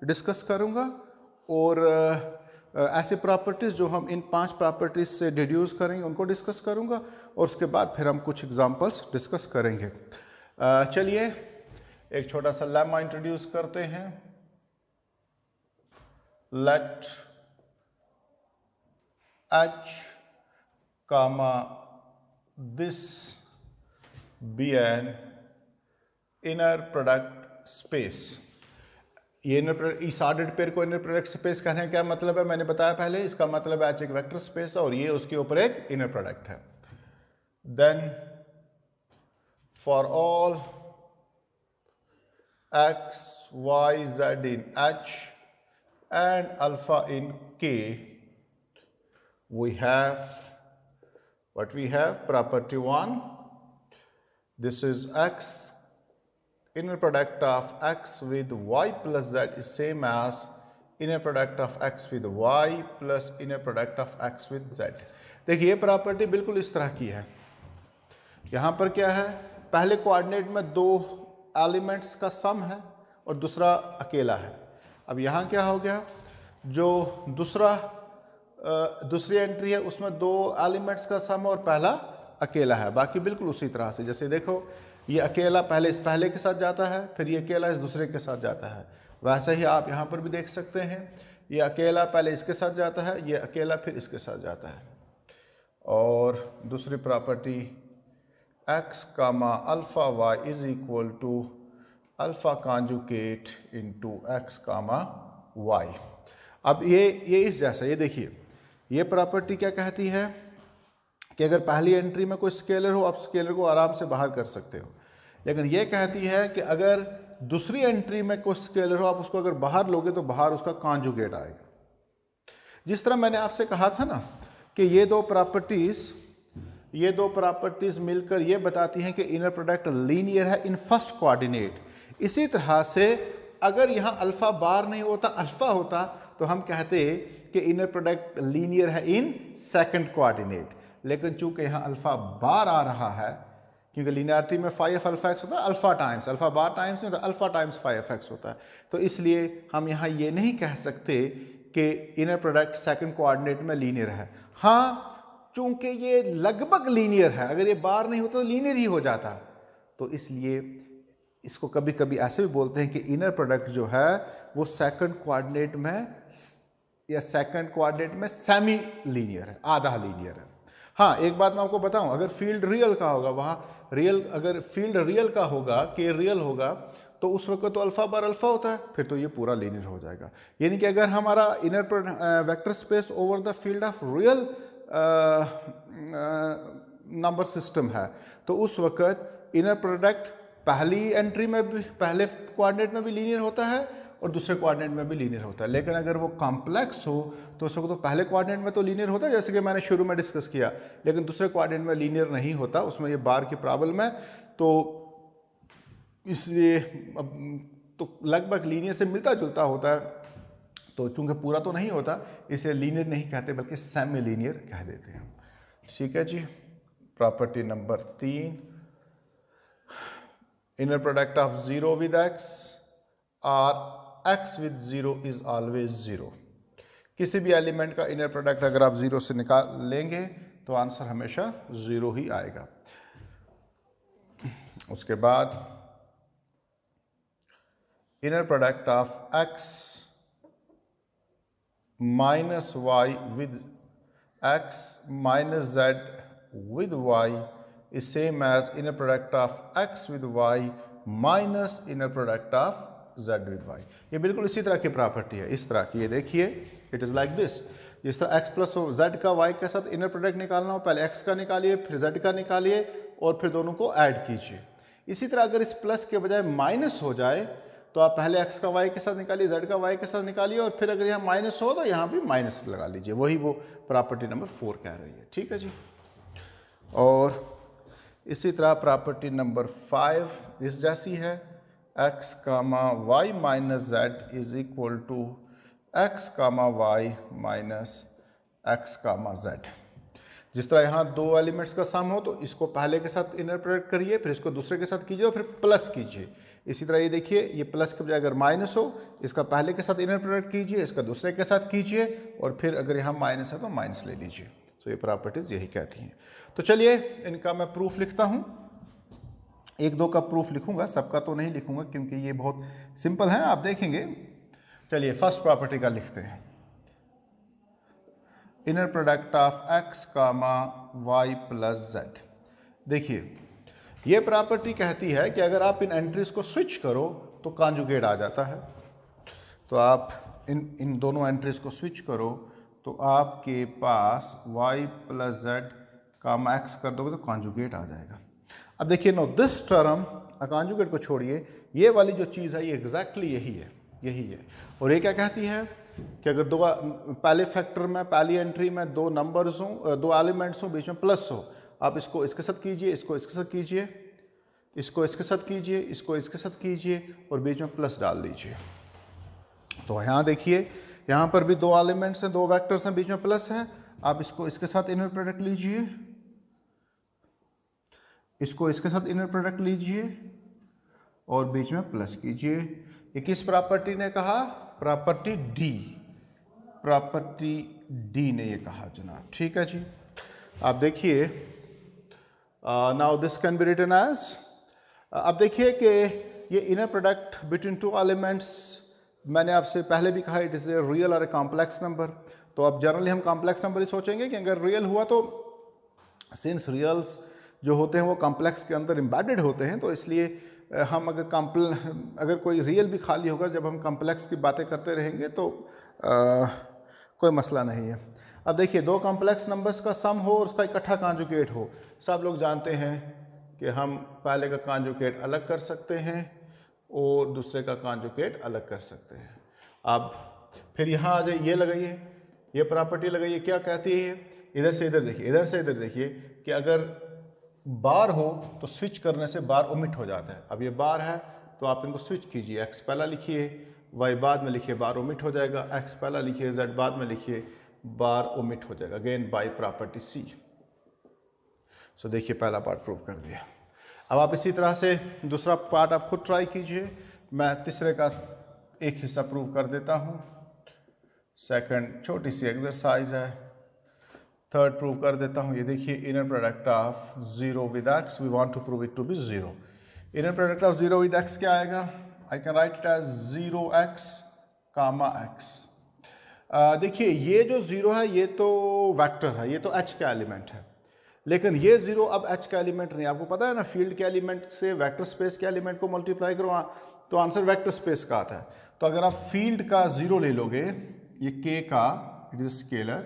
A: डिस्कस करूंगा और ऐसे प्रॉपर्टीज़ जो हम इन 5 प्रॉपर्टीज़ से डिड्यूस करेंगे उनको डिस्कस करूंगा और उसके बाद फिर हम कुछ एग्जांपल्स डिस्कस करेंगे। चलिए एक छोटा सा लेमा इंट्रोड्यूस करते हैं। Let H comma this be an inner product space। ये इनर प्रोडक्ट, इस ऑर्डर्ड पेयर को इनर प्रोडक्ट स्पेस कहने का क्या मतलब है मैंने बताया पहले। इसका मतलब है H एक वेक्टर स्पेस है और ये उसके ऊपर एक इनर प्रोडक्ट है। Then for all x y z in H and alpha in k, we have what we have property 1, this is x inner product of x with y plus z is same as inner product of x with y plus inner product of x with z। देखिए ये property बिल्कुल इस तरह की है। यहाँ पर क्या है, पहले कोऑर्डिनेट में 2 एलिमेंट्स का सम है और दूसरा अकेला है। अब यहाँ क्या हो गया, जो दूसरी एंट्री है उसमें 2 एलिमेंट्स का सम और पहला अकेला है। बाकी बिल्कुल उसी तरह से, जैसे देखो ये अकेला पहले इस पहले के साथ जाता है, फिर ये अकेला इस दूसरे के साथ जाता है। वैसे ही आप यहाँ पर भी देख सकते हैं, ये अकेला पहले इसके साथ जाता है, ये अकेला फिर इसके साथ जाता है। और दूसरी property x comma alpha y is equal to alpha conjugate into x comma y। अब ये इस जैसा, ये देखिए ये प्रॉपर्टी क्या कहती है कि अगर पहली एंट्री में कोई स्केलर हो आप स्केलर को आराम से बाहर कर सकते हो, लेकिन ये कहती है कि अगर दूसरी एंट्री में कोई स्केलर हो आप उसको अगर बाहर लोगे तो बाहर उसका कॉन्जुगेट आएगा। जिस तरह मैंने आपसे कहा था ना कि ये दो प्रॉपर्टीज मिलकर ये बताती हैं कि इनर प्रोडक्ट लीनियर है इन फर्स्ट कोऑर्डिनेट। इसी तरह से अगर यहाँ अल्फा बार नहीं होता, अल्फा होता, तो हम कहते कि इनर प्रोडक्ट लीनियर है इन सेकंड कोऑर्डिनेट। लेकिन चूंकि यहाँ अल्फा बार आ रहा है, क्योंकि लीनियरिटी में फाई ऑफ अल्फा एक्स होता है alpha times, alpha bar times नहीं होता, alpha times phi of x होता है, तो इसलिए हम यहाँ ये नहीं कह सकते कि इनर प्रोडक्ट सेकंड कोऑर्डिनेट में लीनियर है। हाँ, चूंकि ये लगभग लीनियर है, अगर ये बार नहीं होता तो लीनियर ही हो जाता, तो इसलिए इसको कभी कभी ऐसे भी बोलते हैं कि इनर प्रोडक्ट जो है वो सेकंड कोऑर्डिनेट में या सेकंड कोऑर्डिनेट में सेमी लीनियर है, आधा लीनियर है। हाँ, एक बात मैं आपको बताऊं, अगर फील्ड रियल का होगा, वहाँ रियल, अगर फील्ड रियल का होगा, के रियल होगा, तो उस वक्त तो अल्फा बार अल्फा होता है, फिर तो ये पूरा लीनियर हो जाएगा। यानी कि अगर हमारा inner vector space over the field of real number system है, तो उस वक्त इनर प्रोडक्ट पहली एंट्री में भी, पहले कोऑर्डिनेट में भी लीनियर होता है और दूसरे कोऑर्डिनेट में भी लीनियर होता है। लेकिन अगर वो कॉम्प्लेक्स हो तो उसको तो पहले कोऑर्डिनेट में तो लीनियर होता है, जैसे कि मैंने शुरू में डिस्कस किया, लेकिन दूसरे कोऑर्डिनेट में लीनियर नहीं होता, उसमें ये बार की प्रॉब्लम है। तो इसलिए तो लगभग लीनियर से मिलता जुलता होता है, तो चूंकि पूरा तो नहीं होता इसे लीनियर नहीं कहते बल्कि सेमी लीनियर कह देते हैं। ठीक है जी। Property number 3, inner product of 0 with x और x विद 0 इज ऑलवेज 0। किसी भी एलिमेंट का इनर प्रोडक्ट अगर आप 0 से निकाल लेंगे तो आंसर हमेशा 0 ही आएगा। उसके बाद inner product of x minus y with x minus z with y is same as inner product of x with y minus inner product of z with y। ये बिल्कुल इसी तरह की प्रॉपर्टी है, इस तरह की। ये देखिए, इट इज लाइक दिस, जिस तरह x प्लस z का y के साथ इनर प्रोडक्ट निकालना हो, पहले x का निकालिए, फिर z का निकालिए और फिर दोनों को ऐड कीजिए। इसी तरह अगर इस प्लस के बजाय माइनस हो जाए तो आप पहले x का y के साथ निकालिए, z का y के साथ निकालिए और फिर अगर यहाँ माइनस हो तो यहाँ भी माइनस लगा लीजिए। वही वो प्रॉपर्टी नंबर 4 कह रही है। ठीक है जी। और इसी तरह प्रॉपर्टी नंबर 5 इस जैसी है, x comma y minus z is equal to x comma y minus x comma z। जिस तरह यहाँ दो एलिमेंट्स का सम हो तो इसको पहले के साथ इनर प्रोडक्ट करिए, फिर इसको दूसरे के साथ कीजिए और फिर प्लस कीजिए। इसी तरह ये देखिए, ये प्लस के बजाय अगर माइनस हो, इसका पहले के साथ इनर प्रोडक्ट कीजिए, इसका दूसरे के साथ कीजिए और फिर अगर यहाँ माइनस है तो माइनस ले लीजिए। तो ये प्रॉपर्टीज यही कहती हैं। तो चलिए इनका मैं प्रूफ लिखता हूँ, एक दो का प्रूफ लिखूंगा, सबका तो नहीं लिखूंगा क्योंकि ये बहुत सिंपल है, आप देखेंगे। चलिए फर्स्ट प्रॉपर्टी का लिखते हैं, inner product of x comma y plus z। देखिए ये प्रॉपर्टी कहती है कि अगर आप इन एंट्रीज को स्विच करो तो कॉन्जुगेट आ जाता है। तो आप इन दोनों एंट्रीज को स्विच करो तो आपके पास y प्लस z कामा x कर दोगे तो कॉन्जुगेट आ जाएगा। अब देखिए नो दिस टर्म, कॉन्जुगेट को छोड़िए, ये वाली जो चीज़ है ये एग्जैक्टली यही है, यही है। और ये क्या कहती है कि अगर दो पहले फैक्टर में, पहली एंट्री में दो नंबर्स हों, दो एलिमेंट्स हों, बीच में प्लस हो, आप इसको इसके साथ कीजिए, इसको इसके साथ कीजिए, इसको इसके साथ कीजिए, इसको इसके साथ कीजिए और बीच में प्लस डाल दीजिए। तो यहाँ देखिए, यहाँ पर भी दो एलिमेंट्स हैं, दो वेक्टर्स हैं, बीच में प्लस है। आप इसको इसके साथ इनर प्रोडक्ट लीजिए, इसको इसके साथ इनर प्रोडक्ट लीजिए और बीच में प्लस कीजिए। ये किस प्रॉपर्टी ने कहा? प्रॉपर्टी डी, प्रॉपर्टी डी ने ये कहा जनाब। ठीक है जी। आप देखिए, now this can be written as, अब देखिए कि ये inner product between two elements, मैंने आपसे पहले भी कहा, इट इज़ ए रियल और ए कॉम्प्लेक्स नंबर। तो अब जनरली हम कॉम्प्लेक्स नंबर ही सोचेंगे कि अगर रियल हुआ तो, सिंस रियल्स जो होते हैं वो कॉम्प्लेक्स के अंदर एम्बेडेड होते हैं, तो इसलिए हम अगर कोई रियल भी खाली होगा, जब हम कॉम्प्लेक्स की बातें करते रहेंगे तो कोई मसला नहीं है। अब देखिए, दो कॉम्प्लेक्स नंबर्स का सम हो और उसका इकट्ठा कॉन्जुगेट हो। सब लोग जानते हैं कि हम पहले का कॉन्जुगेट अलग कर सकते हैं और दूसरे का कॉन्जुगेट अलग कर सकते हैं। अब फिर यहाँ आ जाइए, ये लगाइए, ये प्रॉपर्टी लगाइए, क्या कहती है? इधर से इधर देखिए, इधर से इधर देखिए कि अगर बार हो तो स्विच करने से बार ओमिट हो जाता है। अब ये बार है तो आप इनको स्विच कीजिए, x पहला लिखिए, y बाद में लिखिए, बार ओमिट हो जाएगा, x पहला लिखिए, z बाद में लिखिए, बार ओमिट हो जाएगा, अगेन बाय प्रॉपर्टी सी। सो देखिए पहला पार्ट प्रूव कर दिया। अब आप इसी तरह से दूसरा पार्ट आप खुद ट्राई कीजिए। मैं तीसरे का एक हिस्सा प्रूव कर देता हूँ। सेकंड छोटी सी एक्सरसाइज है, थर्ड प्रूव कर देता हूँ। ये देखिए, inner product of 0 with x, we want to prove it to be 0। Inner product of 0 with x क्या आएगा? I can write it as 0x comma x। देखिए ये जो 0 है ये तो वेक्टर है, ये तो h का एलिमेंट है। लेकिन ये 0 अब H का एलिमेंट नहीं। आपको पता है ना, फील्ड के एलिमेंट से वेक्टर स्पेस के एलिमेंट को मल्टीप्लाई करो तो आंसर वेक्टर स्पेस का आता है। तो अगर आप फील्ड का 0 ले लोगे, ये K का, इट इज स्केलर,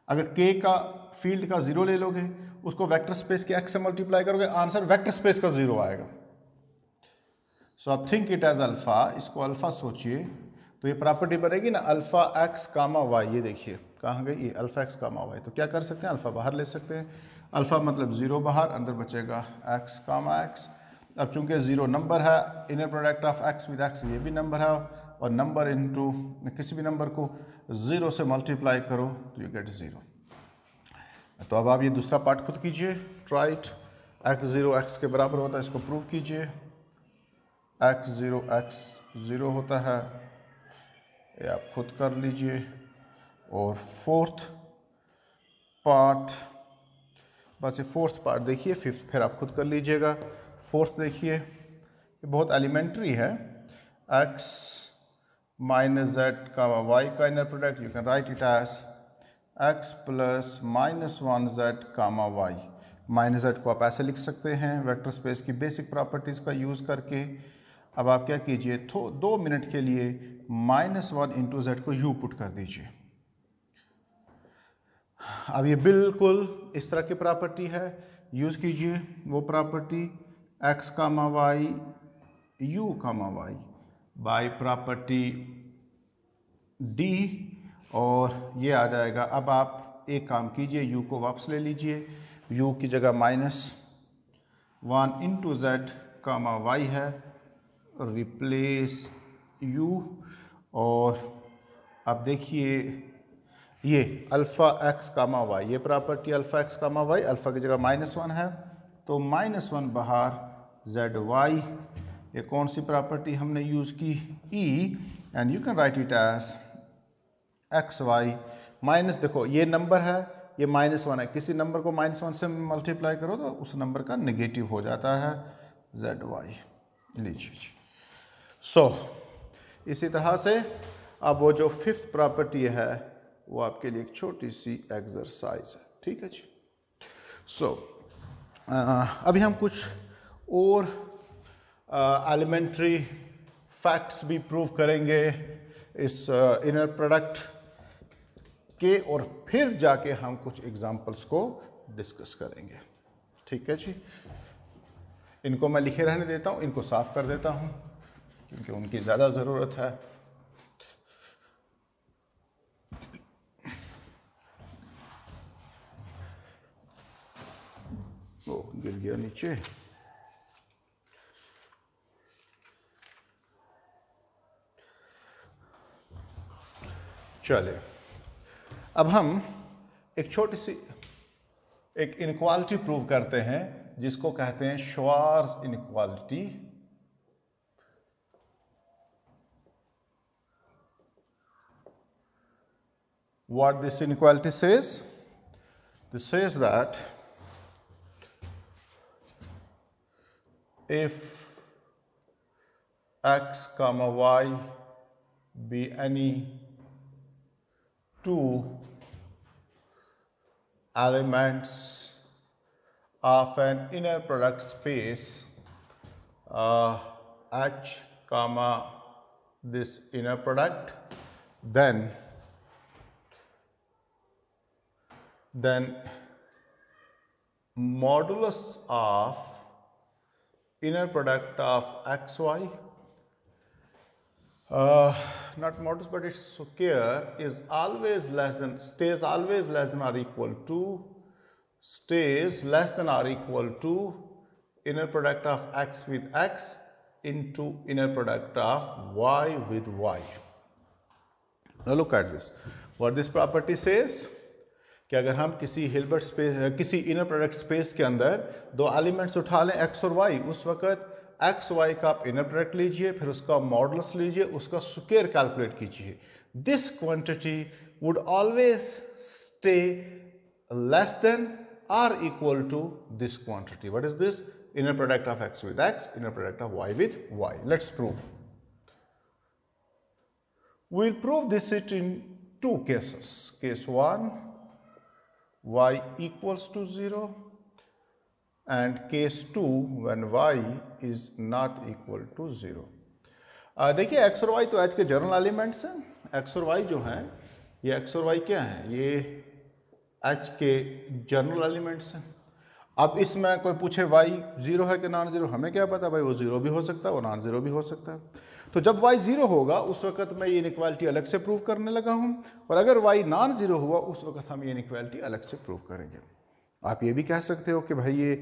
A: अगर K का फील्ड का 0 ले लोगे, उसको वेक्टर स्पेस के X से मल्टीप्लाई करोगे, आंसर वेक्टर स्पेस का 0 आएगा। सो आप थिंक इट एज अल्फा, इसको अल्फा सोचिए, तो ये प्रॉपर्टी बनेगी ना अल्फा एक्स कामा वाई। ये देखिए कहाँ गई, ये अल्फा एक्स कामा वाई। तो क्या कर सकते हैं, अल्फा बाहर ले सकते हैं, अल्फा मतलब 0 बाहर, अंदर बचेगा एक्स कामा एक्स। अब चूंकि 0 नंबर है, inner product of x with x ये भी नंबर है, और नंबर इनटू किसी भी नंबर को 0 से मल्टीप्लाई करो तो यू गेट 0। तो अब आप ये दूसरा पार्ट खुद कीजिए, ट्राइट। x0 x के बराबर होता है, इसको प्रूव कीजिए। x0 x 0 होता है, ये आप खुद कर लीजिए। और फोर्थ पार्ट, बस ये फोर्थ पार्ट देखिए, फिफ्थ फिर आप खुद कर लीजिएगा। फोर्थ देखिए, ये बहुत एलिमेंट्री है, x माइनस जेड का y का inner product, you can write it as x plus minus 1 z comma y. Minus z को आप ऐसे लिख सकते हैं वेक्टर स्पेस की बेसिक प्रॉपर्टीज़ का यूज़ करके। अब आप क्या कीजिए, 2 मिनट के लिए -1 इंटू जेड को u पुट कर दीजिए। अब ये बिल्कुल इस तरह की प्रॉपर्टी है, यूज़ कीजिए वो property x comma y u comma y bye property d, और ये आ जाएगा। अब आप एक काम कीजिए, u को वापस ले लीजिए, u की जगह -1 इंटू जेड कामा वाई है, रिप्लेस u। और अब देखिए ये अल्फ़ा एक्स कामा वाई, ये property alpha x comma Y, alpha की जगह -1 है तो -1 बाहर जेड वाई। ये कौन सी प्रॉपर्टी हमने यूज़ की, e, and you can write it as x y minus, देखो ये नंबर है, ये -1 है, किसी नंबर को -1 से मल्टीप्लाई करो तो उस नंबर का नेगेटिव हो जाता है, जेड वाई लीजिए। सो इसी तरह से अब वो जो फिफ्थ प्रॉपर्टी है वो आपके लिए एक छोटी सी एक्सरसाइज है, ठीक है जी। सो अभी हम कुछ और एलिमेंट्री फैक्ट्स भी प्रूव करेंगे इस इनर प्रोडक्ट के, और फिर जाके हम कुछ एग्जांपल्स को डिस्कस करेंगे, ठीक है जी। इनको मैं लिखे रहने देता हूँ, इनको साफ कर देता हूँ क्योंकि उनकी ज़्यादा ज़रूरत है। ओ गिर गया नीचे। चले, अब हम एक छोटी सी एक इनक्वालिटी प्रूव करते हैं जिसको कहते हैं Schwartz inequality. What this inequality says? This says that if x comma y be any two elements of an inner product space H comma this inner product, then modulus of inner product of xy, not modulus but its square, is always less than, stays always less than or equal to, stays less than or equal to inner product of x with x into inner product of y with y. Now look at this. What this property says, कि अगर हम किसी Hilbert space, किसी inner product space के अंदर दो elements उठा लें x और y, उस वक्त x y का आप इनर प्रोडक्ट लीजिए, फिर उसका मॉडुलस लीजिए, उसका स्क्वायर कैलकुलेट कीजिए। This quantity would always stay less than or equal to this quantity. What is this? Inner product of x with x, inner product of y with y. Let's prove. We'll prove this in two cases. Case 1, y equals to 0 and case 2 when y is not equal to 0। देखिए x और y तो h के general elements हैं। x और y जो हैं, ये x और y क्या हैं, ये h के जनरल एलिमेंट्स हैं। अब इसमें कोई पूछे y 0 है कि नॉन जीरो, हमें क्या पता भाई, वो 0 भी हो सकता है, वो नॉन जीरो भी हो सकता है। तो जब y 0 होगा उस वक्त मैं ये इनइक्वालिटी अलग से प्रूव करने लगा हूँ, और अगर y नॉन जीरो हुआ उस वक्त हम ये इनइक्वालिटी अलग से प्रूव करेंगे। आप ये भी कह सकते हो कि भाई ये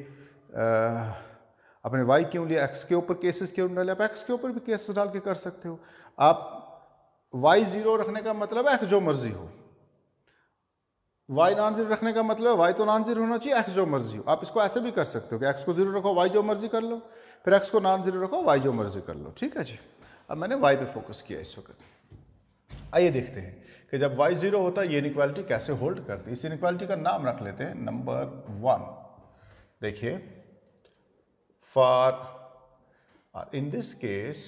A: अपने y क्यों लिया, x के ऊपर केसेस क्यों डाले, आप x के ऊपर भी केसेस डाल के कर सकते हो। आप y 0 रखने का मतलब x जो मर्जी हो, y नॉन जीरो रखने का मतलब y तो नॉन जीरो होना चाहिए, x जो मर्जी हो। आप इसको ऐसे भी कर सकते हो कि x को 0 रखो, y जो मर्जी कर लो, फिर x को नॉन जीरो रखो, y जो मर्जी कर लो। ठीक है जी। अब मैंने y पे फोकस किया इस वक्त। आइए देखते हैं कि जब y 0 होता है ये इनइक्वालिटी कैसे होल्ड करती है। इस इनइक्वालिटी का नाम रख लेते हैं नंबर 1। देखिए, फॉर इन दिस केस,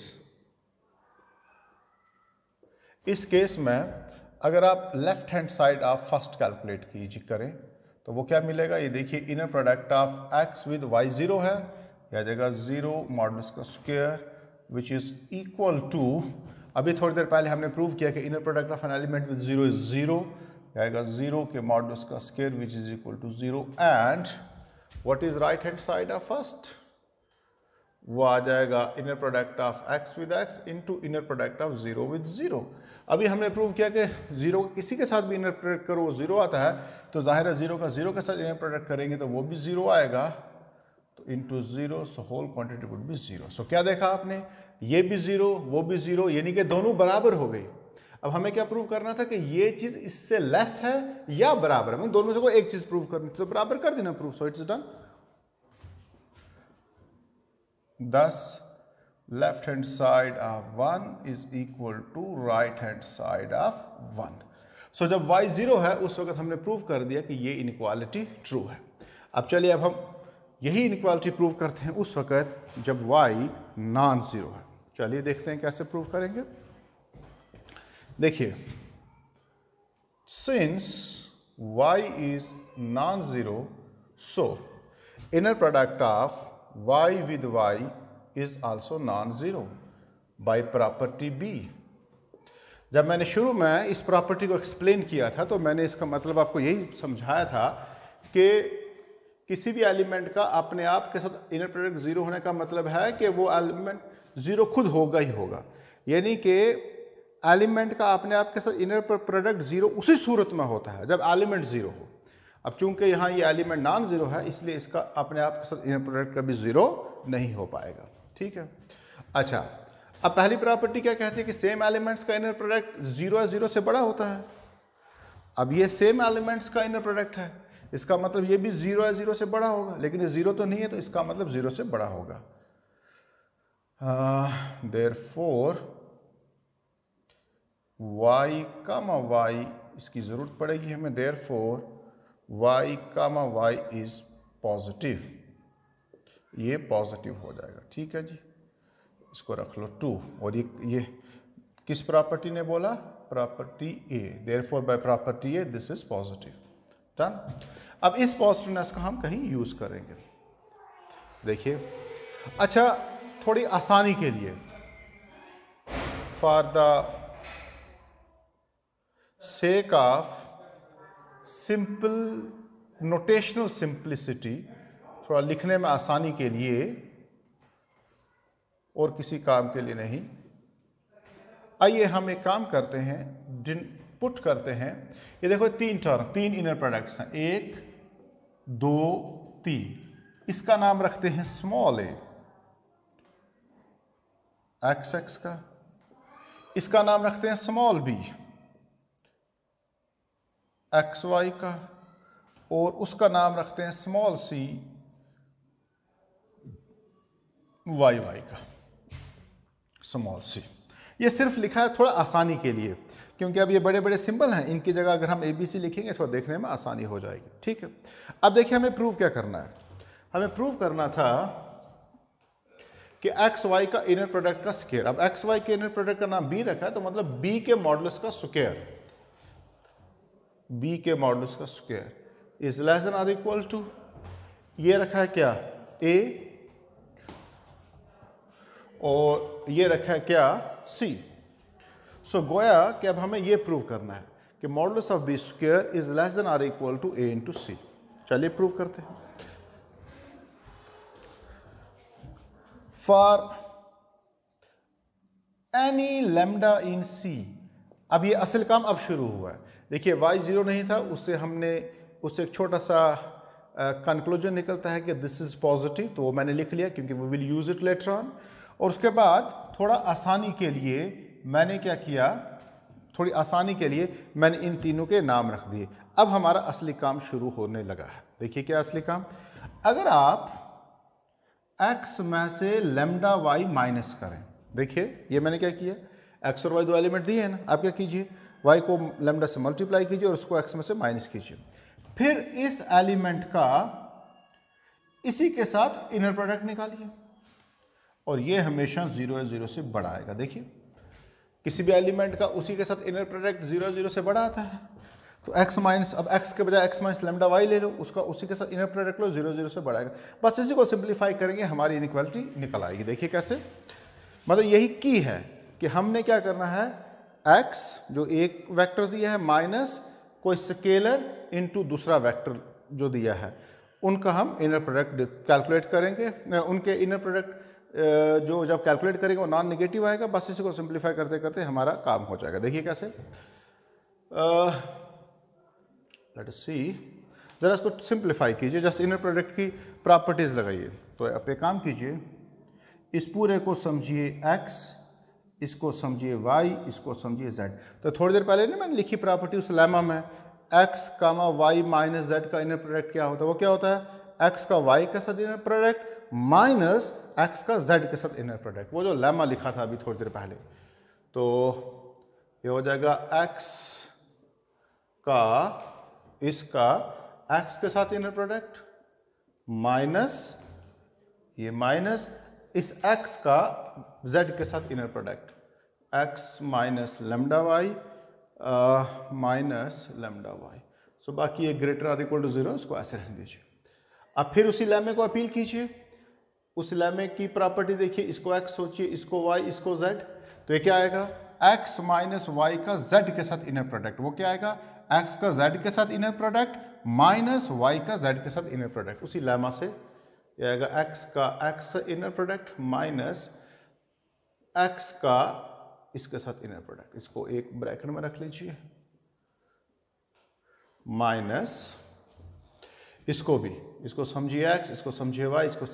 A: इस केस में अगर आप लेफ्ट हैंड साइड आप फर्स्ट कैलकुलेट कीजिए करें तो वो क्या मिलेगा, ये देखिए inner product of x with y 0 है, या जगह 0 मॉडुलस का square which is equal to, अभी थोड़ी देर पहले हमने प्रूव किया कि inner product of an element with 0 is 0, आएगा 0 के मॉडुलस का square which is equal to 0, and what is right hand side of first, वो आ जाएगा inner product of x with x into inner product of 0 with 0। अभी हमने prove किया कि 0 किसी के साथ भी इनर प्रोडक्ट करो 0 आता है, तो जाहिर है 0 का 0 के साथ इनर प्रोडक्ट करेंगे तो वो भी 0 आएगा, तो into 0, so whole quantity would be 0। So क्या देखा आपने, ये भी 0 वो भी 0, यानी कि दोनों बराबर हो गई। अब हमें क्या प्रूव करना था कि ये चीज इससे लेस है या बराबर है, दोनों में से कोई एक चीज प्रूव करनी थी, तो बराबर कर देना proof. So it's done. Thus, left hand side of 1 is equal to right hand side of 1। So, जब y 0 है उस वक्त हमने प्रूव कर दिया कि ये इनइक्वालिटी ट्रू है। अब चलिए, अब हम यही इनइक्वालिटी प्रूव करते हैं उस वक्त जब y नॉन जीरो है। चलिए देखते हैं कैसे प्रूव करेंगे। देखिए, since y is non zero, so inner product of y with y is also non-zero by property B। जब मैंने शुरू में इस प्रॉपर्टी को एक्सप्लेन किया था तो मैंने इसका मतलब आपको यही समझाया था कि किसी भी एलिमेंट का अपने आप के साथ इनर प्रोडक्ट 0 होने का मतलब है कि वो एलिमेंट 0 खुद होगा ही होगा, यानी कि एलिमेंट का अपने आप के साथ इनर प्रोडक्ट 0 उसी सूरत में होता है जब एलिमेंट 0 हो। अब चूंकि यहाँ ये एलिमेंट नॉन जीरो है इसलिए इसका अपने आप के साथ इनर प्रोडक्ट कभी 0 नहीं हो पाएगा। ठीक है। अच्छा, अब पहली प्रॉपर्टी क्या कहती है कि सेम एलिमेंट्स का इनर प्रोडक्ट 0 है 0 से बड़ा होता है। अब ये सेम एलिमेंट्स का इनर प्रोडक्ट है, इसका मतलब ये भी 0 है 0 से बड़ा होगा, लेकिन ये 0 तो नहीं है तो इसका मतलब 0 से बड़ा होगा। देयरफॉर y कमा y, इसकी जरूरत पड़ेगी हमें, देयरफॉर y कमा y इज पॉजिटिव, ये पॉजिटिव हो जाएगा। ठीक है जी, इसको रख लो 2, और ये किस प्रॉपर्टी ने बोला, property A, therefore by property A this is positive. Done. अब इस पॉजिटिवनेस का हम कहीं यूज करेंगे। देखिए, अच्छा थोड़ी आसानी के लिए, for the sake of simple notional simplicity, थोड़ा लिखने में आसानी के लिए और किसी काम के लिए नहीं, आइए हम एक काम करते हैं, पुट करते हैं। ये देखो 3 टर्म, 3 इनर प्रोडक्ट्स हैं, 1 2 3। इसका नाम रखते हैं स्मॉल ए एक्स एक्स का, इसका नाम रखते हैं स्मॉल बी एक्स वाई का, और उसका नाम रखते हैं स्मॉल सी वाई वाई का, स्मॉल सी। ये सिर्फ लिखा है थोड़ा आसानी के लिए, क्योंकि अब ये बड़े बड़े सिंबल हैं, इनकी जगह अगर हम ABC लिखेंगे थोड़ा देखने में आसानी हो जाएगी। ठीक है। अब देखिए हमें प्रूव क्या करना है, हमें प्रूव करना था कि एक्स वाई का इनर प्रोडक्ट का स्क्वायर। अब एक्स वाई के इनर प्रोडक्ट का नाम B रखा है तो मतलब B के मॉडुलस का स्क्वायर, B के मॉडुलस का square, is less than or equal to, ये रखा है क्या a और ये रखा है क्या c। सो गोया कि अब हमें ये प्रूव करना है कि modulus of b square is less than or equal to a into c. चलिए प्रूव करते हैं। For any lambda in c, अब ये असल काम अब शुरू हुआ है। देखिए y 0 नहीं था, उससे उससे एक छोटा सा कंक्लूजन निकलता है कि दिस इज पॉजिटिव, तो वो मैंने लिख लिया क्योंकि we will use it later on. और उसके बाद थोड़ा आसानी के लिए मैंने क्या किया, थोड़ी आसानी के लिए मैंने इन तीनों के नाम रख दिए। अब हमारा असली काम शुरू होने लगा है। देखिए क्या असली काम, अगर आप x में से लैम्डा y माइनस करें, देखिए ये मैंने क्या किया, x और y दो एलिमेंट दिए हैं ना, आप क्या कीजिए y को लैम्डा से मल्टीप्लाई कीजिए और उसको x में से माइनस कीजिए, फिर इस एलिमेंट का इसी के साथ इनर प्रोडक्ट निकालिए और ये हमेशा 0 है 0 से बड़ा आएगा। देखिए किसी भी एलिमेंट का उसी के साथ इनर प्रोडक्ट 0 0 से बड़ा आता है, तो x माइनस, अब x के बजाय x माइनस लैम्डा y ले लो, उसका उसी के साथ इनर प्रोडक्ट लो, 0 0 से बढ़ाएगा। बस इसी को सिंप्लीफाई करेंगे, हमारी इनइक्वालिटी निकल आएगी। देखिए कैसे, मतलब यही की है कि हमने क्या करना है, x जो एक वेक्टर दिया है माइनस कोई स्केलर इनटू दूसरा वेक्टर जो दिया है, उनका हम इनर प्रोडक्ट कैलकुलेट करेंगे। उनके इनर प्रोडक्ट जो जब कैलकुलेट करेंगे वो नॉन नेगेटिव आएगा। बस इसी को सिंप्लीफाई करते करते हमारा काम हो जाएगा। देखिए कैसे, लेट अस सी, जरा इसको सिंप्लीफाई कीजिए, जस्ट इनर प्रोडक्ट की प्रॉपर्टीज लगाइए। तो आप एक काम कीजिए, इस पूरे को समझिए x, इसको समझिए y, इसको समझिए z। तो थोड़ी देर पहले ना मैंने लिखी प्रॉपर्टी उस लेमा में, x कामा y माइनस z का इनर प्रोडक्ट क्या होता है, वो क्या होता है x का y के साथ इनर प्रोडक्ट माइनस x का z के साथ इनर प्रोडक्ट, वो जो लेमा लिखा था अभी थोड़ी देर पहले। तो ये हो जाएगा x का इसका x के साथ इनर प्रोडक्ट माइनस ये माइनस इस x का z के साथ inner product, x minus lambda y minus lambda y. So बाकी ये ग्रेटर आर इक्वल टू 0, इसको ऐसे रहने दीजिए। अब फिर उसी लेमे को अपील कीजिए, उस लेमे की प्रॉपर्टी देखिए, इसको x सोचिए, इसको y, इसको z। तो ये क्या आएगा, x माइनस y का z के साथ इनर प्रोडक्ट, वो क्या आएगा x का z के साथ इनर प्रोडक्ट माइनस y का z के साथ इनर प्रोडक्ट। उसी लेमा से ये आएगा x का इनर प्रोडक्ट माइनस x का इसके साथ इनर प्रोडक्ट, इसको एक ब्रैकेट में रख लीजिए, माइनस इसको भी, इसको समझिए x, इसको समझिए y, इसको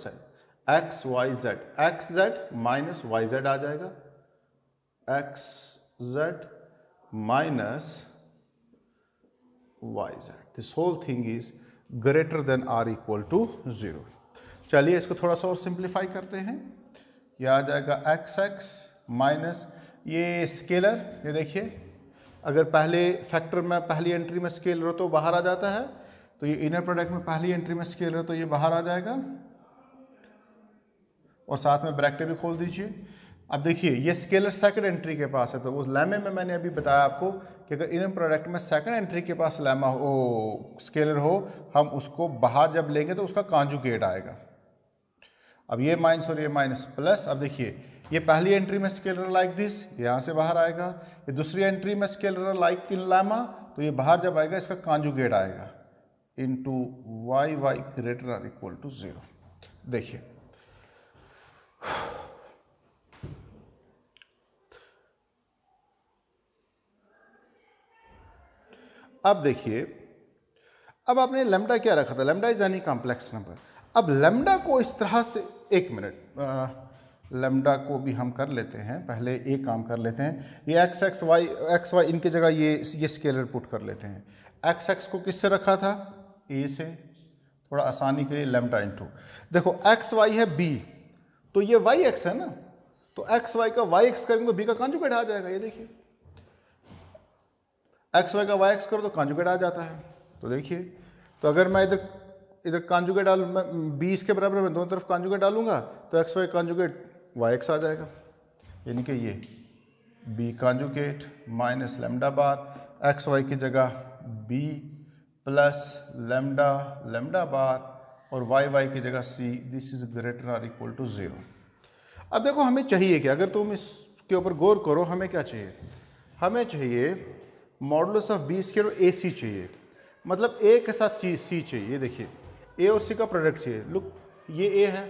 A: x y z, x z minus y z आ जाएगा, x z minus y z। This whole thing is greater than or equal to 0। चलिए इसको थोड़ा सा और सिंप्लीफाई करते हैं। यह आ जाएगा x माइनस ये स्केलर, ये देखिए अगर पहले फैक्टर में पहली एंट्री में स्केलर हो तो बाहर आ जाता है, तो ये इनर प्रोडक्ट में पहली एंट्री में स्केलर तो ये बाहर आ जाएगा और साथ में ब्रैकेट भी खोल दीजिए। अब देखिए ये स्केलर सेकंड एंट्री के पास है, तो उस लेमे में मैंने अभी बताया आपको कि अगर इनर प्रोडक्ट में सेकंड एंट्री के पास लेमा हो, स्केलर हो, हम उसको बाहर जब लेंगे तो उसका कॉन्जुगेट आएगा। अब ये माइनस और ये माइनस प्लस, अब देखिए ये पहली एंट्री में स्केलर लाइक दिस, यहाँ से बाहर आएगा, ये दूसरी एंट्री में स्केलर लाइक इन लेमा, तो ये बाहर जब आएगा इसका कॉन्जुगेट आएगा into y y greater or equal to 0। देखिए अब देखिए, अब आपने लैम्डा क्या रखा था, lambda is any complex number. अब लैम्डा को इस तरह से, एक मिनट, लैम्डा को भी हम कर लेते हैं, पहले एक काम कर लेते हैं, ये x y इनकी जगह ये स्केलर पुट कर लेते हैं। x को किससे रखा था, a से, थोड़ा आसानी के लिए लैम्डा इंटू, देखो x y है b, तो ये y x है ना, तो x y का y x करेंगे तो b का कॉन्जुगेट आ जाएगा। ये देखिए x y का y x करो तो कॉन्जुगेट आ जाता है। तो देखिए, तो अगर मैं इधर कॉन्जुगेट डालूँ, मैं b इसके बराबर में दोनों तरफ कॉन्जुगेट डालूंगा तो x y conjugate y x आ जाएगा, यानी कि ये b conjugate minus lambda bar x y की जगह b plus lambda lambda bar और वाई वाई की जगह c, this is greater or equal to 0। अब देखो हमें चाहिए कि अगर तुम इसके ऊपर गौर करो, हमें क्या चाहिए, हमें चाहिए मॉडुलस ऑफ बी स्क्वायर और ए सी चाहिए, मतलब ए के साथ सी चाहिए। ये देखिए ए और सी का प्रोडक्ट चाहिए, लुक ये ए है,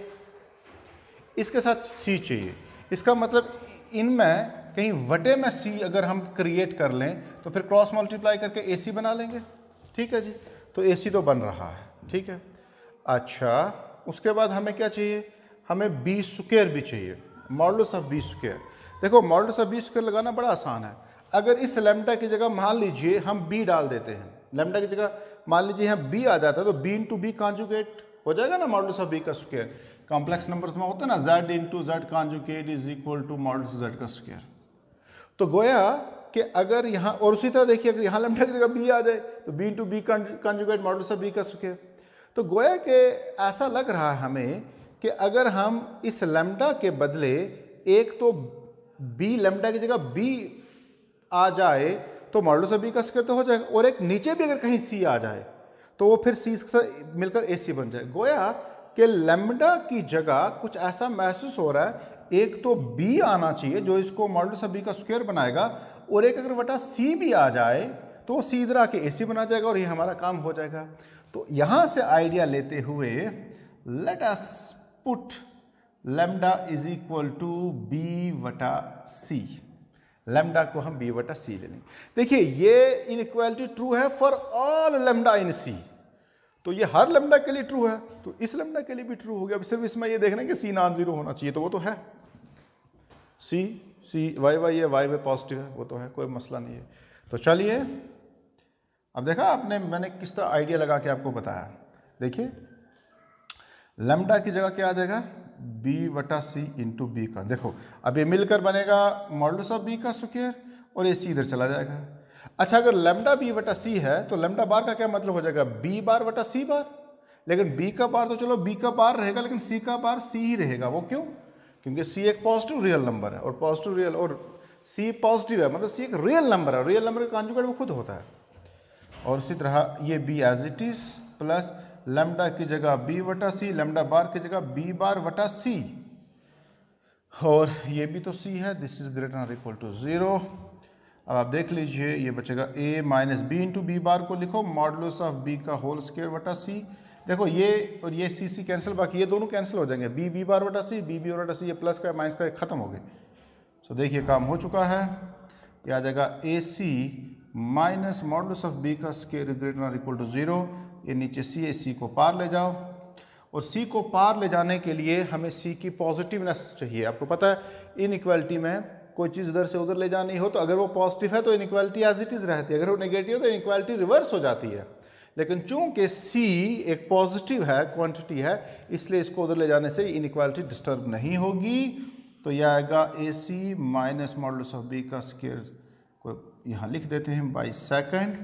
A: इसके साथ सी चाहिए, इसका मतलब इनमें कहीं वटे में सी अगर हम क्रिएट कर लें तो फिर क्रॉस मल्टीप्लाई करके ए सी बना लेंगे। ठीक है जी, तो ए सी तो बन रहा है। ठीक है, अच्छा उसके बाद हमें क्या चाहिए, हमें बी स्क्वायर भी चाहिए, मॉडुलस ऑफ बी स्क्वायर। देखो मॉडुलस ऑफ बी स्क्वायर लगाना बड़ा आसान है। अगर इस लैम्डा की जगह मान लीजिए हम बी डाल देते हैं, लैम्डा की जगह मान लीजिए यहाँ बी आ जाता है, तो बी इंटू बी कॉन्जुगेट हो जाएगा ना मॉडुलस ऑफ बी का स्क्वायर। कॉम्प्लेक्स नंबर्स में होता है ना, z into z conjugate is equal to modulus z का स्क्वायर। तो गोया कि अगर यहाँ, और उसी तरह देखिए अगर यहाँ लैम्डा की जगह बी आ जाए तो b into b conjugate modulus of b का स्क्वायर। तो गोया कि ऐसा लग रहा है हमें कि अगर हम इस लैम्डा के बदले एक तो बी लैम्डा की जगह बी आ जाए तो मॉडुलस ऑफ बी का स्क्वायर तो हो जाएगा, और एक नीचे भी अगर कहीं सी आ जाए तो वो फिर सी से मिलकर ए सी बन जाए। गोया कि लैम्डा की जगह कुछ ऐसा महसूस हो रहा है, एक तो बी आना चाहिए जो इसको मॉडुलस ऑफ बी का स्क्वायर बनाएगा, और एक अगर बटा सी भी आ जाए तो वो सी इधर आके ए सी बना जाएगा और ये हमारा काम हो जाएगा। तो यहां से आइडिया लेते हुए let us put lambda is equal to b वटा सी, लैम्डा को हम बी वटा सी ले लेंगे। देखिए ये इनइक्वालिटी ट्रू है फॉर ऑल लैम्डा इन सी, तो ये हर लैम्डा के लिए ट्रू है, तो इस लैम्डा के लिए भी ट्रू हो गया। अब सिर्फ इसमें ये देखना है कि सी नॉन जीरो होना चाहिए, तो वो तो है, सी वाई वाई है, वाई वाई पॉजिटिव है, वो तो है, कोई मसला नहीं है। तो चलिए अब देखा आपने, मैंने किस तरह आइडिया लगा के आपको बताया। देखिए लैम्डा की जगह क्या आ जाएगा, बी वटा सी इंटू बी का, देखो अब ये मिलकर बनेगा मॉडुलस ऑफ बी का स्क्वायर और ये सी इधर चला जाएगा। अच्छा अगर लैम्डा बी वटा सी है तो लैम्डा बार का क्या मतलब हो जाएगा, बी बार वटा सी बार, लेकिन बी का बार तो चलो बी का बार रहेगा, लेकिन सी का बार सी ही रहेगा। वो क्यों, क्योंकि सी एक पॉजिटिव रियल नंबर है, और पॉजिटिव रियल और सी पॉजिटिव है, मतलब सी एक रियल नंबर है, रियल नंबर का कॉन्जुगेट वो खुद होता है। और इसी तरह ये B as it is plus lambda की जगह बी वटा सी, लैम्डा बार की जगह बी बार वटा सी, और ये भी तो सी है, दिस इज ग्रेटर और इक्वल टू 0। अब आप देख लीजिए ये बचेगा a minus b into b bar को लिखो मॉडुलस ऑफ बी का होल स्क्वायर वटा सी। देखो ये और ये सी कैंसिल, बाकी ये दोनों कैंसिल हो जाएंगे, बी बी बार वटा सी, बी बी वटा सी, ये प्लस का माइनस का खत्म हो गए। तो देखिए काम हो चुका है, ये आ जाएगा ए सी माइनस मॉडुलस ऑफ बी का स्क्वायर ग्रेटर और इक्वल टू 0। ये नीचे सी को पार ले जाओ, और सी को पार ले जाने के लिए हमें सी की पॉजिटिवनेस चाहिए। आपको पता है इनइक्वालिटी में कोई चीज़ इधर से उधर ले जानी हो तो अगर वो पॉजिटिव है तो इनइक्वालिटी एज इट इज रहती है, अगर वो नेगेटिव है तो इनइक्वालिटी रिवर्स हो जाती है। लेकिन चूंकि सी एक पॉजिटिव है, क्वांटिटी है, इसलिए इसको उधर ले जाने से इनइक्वालिटी डिस्टर्ब नहीं होगी। तो यह आएगा a C minus modulus of b का स्क्वायर को यहाँ लिख देते हैं बाई सेकेंड,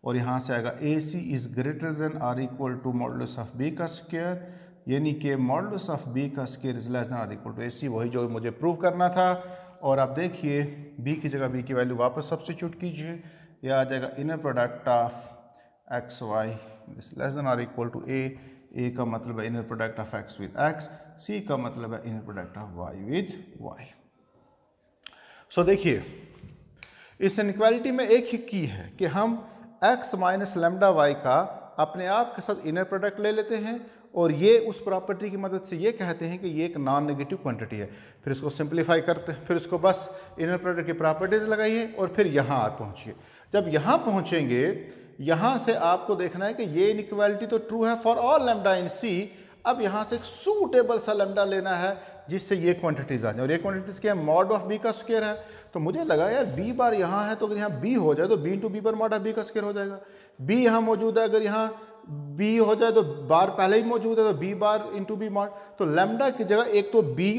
A: और यहाँ से आएगा a c is greater than or equal to modulus of b का स्क्वायर, यानी कि मॉडुलस ऑफ बी का square is less than or equal to a c, वही जो मुझे प्रूव करना था। और आप देखिए बी की जगह बी की वैल्यू वापस सब्स्टिट्यूट कीजिए, यह आ जाएगा inner product of x Y less than or equal to A का मतलब है inner product of x with X, C का मतलब है inner product of Y with Y. So देखिए इस इनइक्वालिटी में एक ही की है कि हम x माइनस लैम्डा वाई का अपने आप के साथ इनर प्रोडक्ट ले लेते हैं, और ये उस प्रॉपर्टी की मदद से ये कहते हैं कि ये एक नॉन नेगेटिव क्वांटिटी है। फिर इसको सिंप्लीफाई करते हैं, फिर इसको बस इनर प्रोडक्ट की प्रॉपर्टीज लगाइए और फिर यहाँ पहुँचिए। जब यहाँ पहुँचेंगे यहाँ से आपको देखना है कि ये इनइक्वालिटी तो ट्रू है for all lambda in c. अब यहाँ से एक सूटेबल सा लैम्डा लेना है जिससे ये क्वांटिटीज आ जाए, और ये क्वांटिटीज क्या है, मॉड ऑफ बी का स्क्वायर है। तो मुझे लगा यार बी बार यहाँ है तो अगर यहाँ बी हो जाए तो b into b bar mod of b का स्क्वायर हो जाएगा। बी यहाँ मौजूद है, अगर यहाँ बी हो जाए तो बार पहले ही मौजूद है तो b bar into b mod. तो लैम्डा की जगह एक तो बी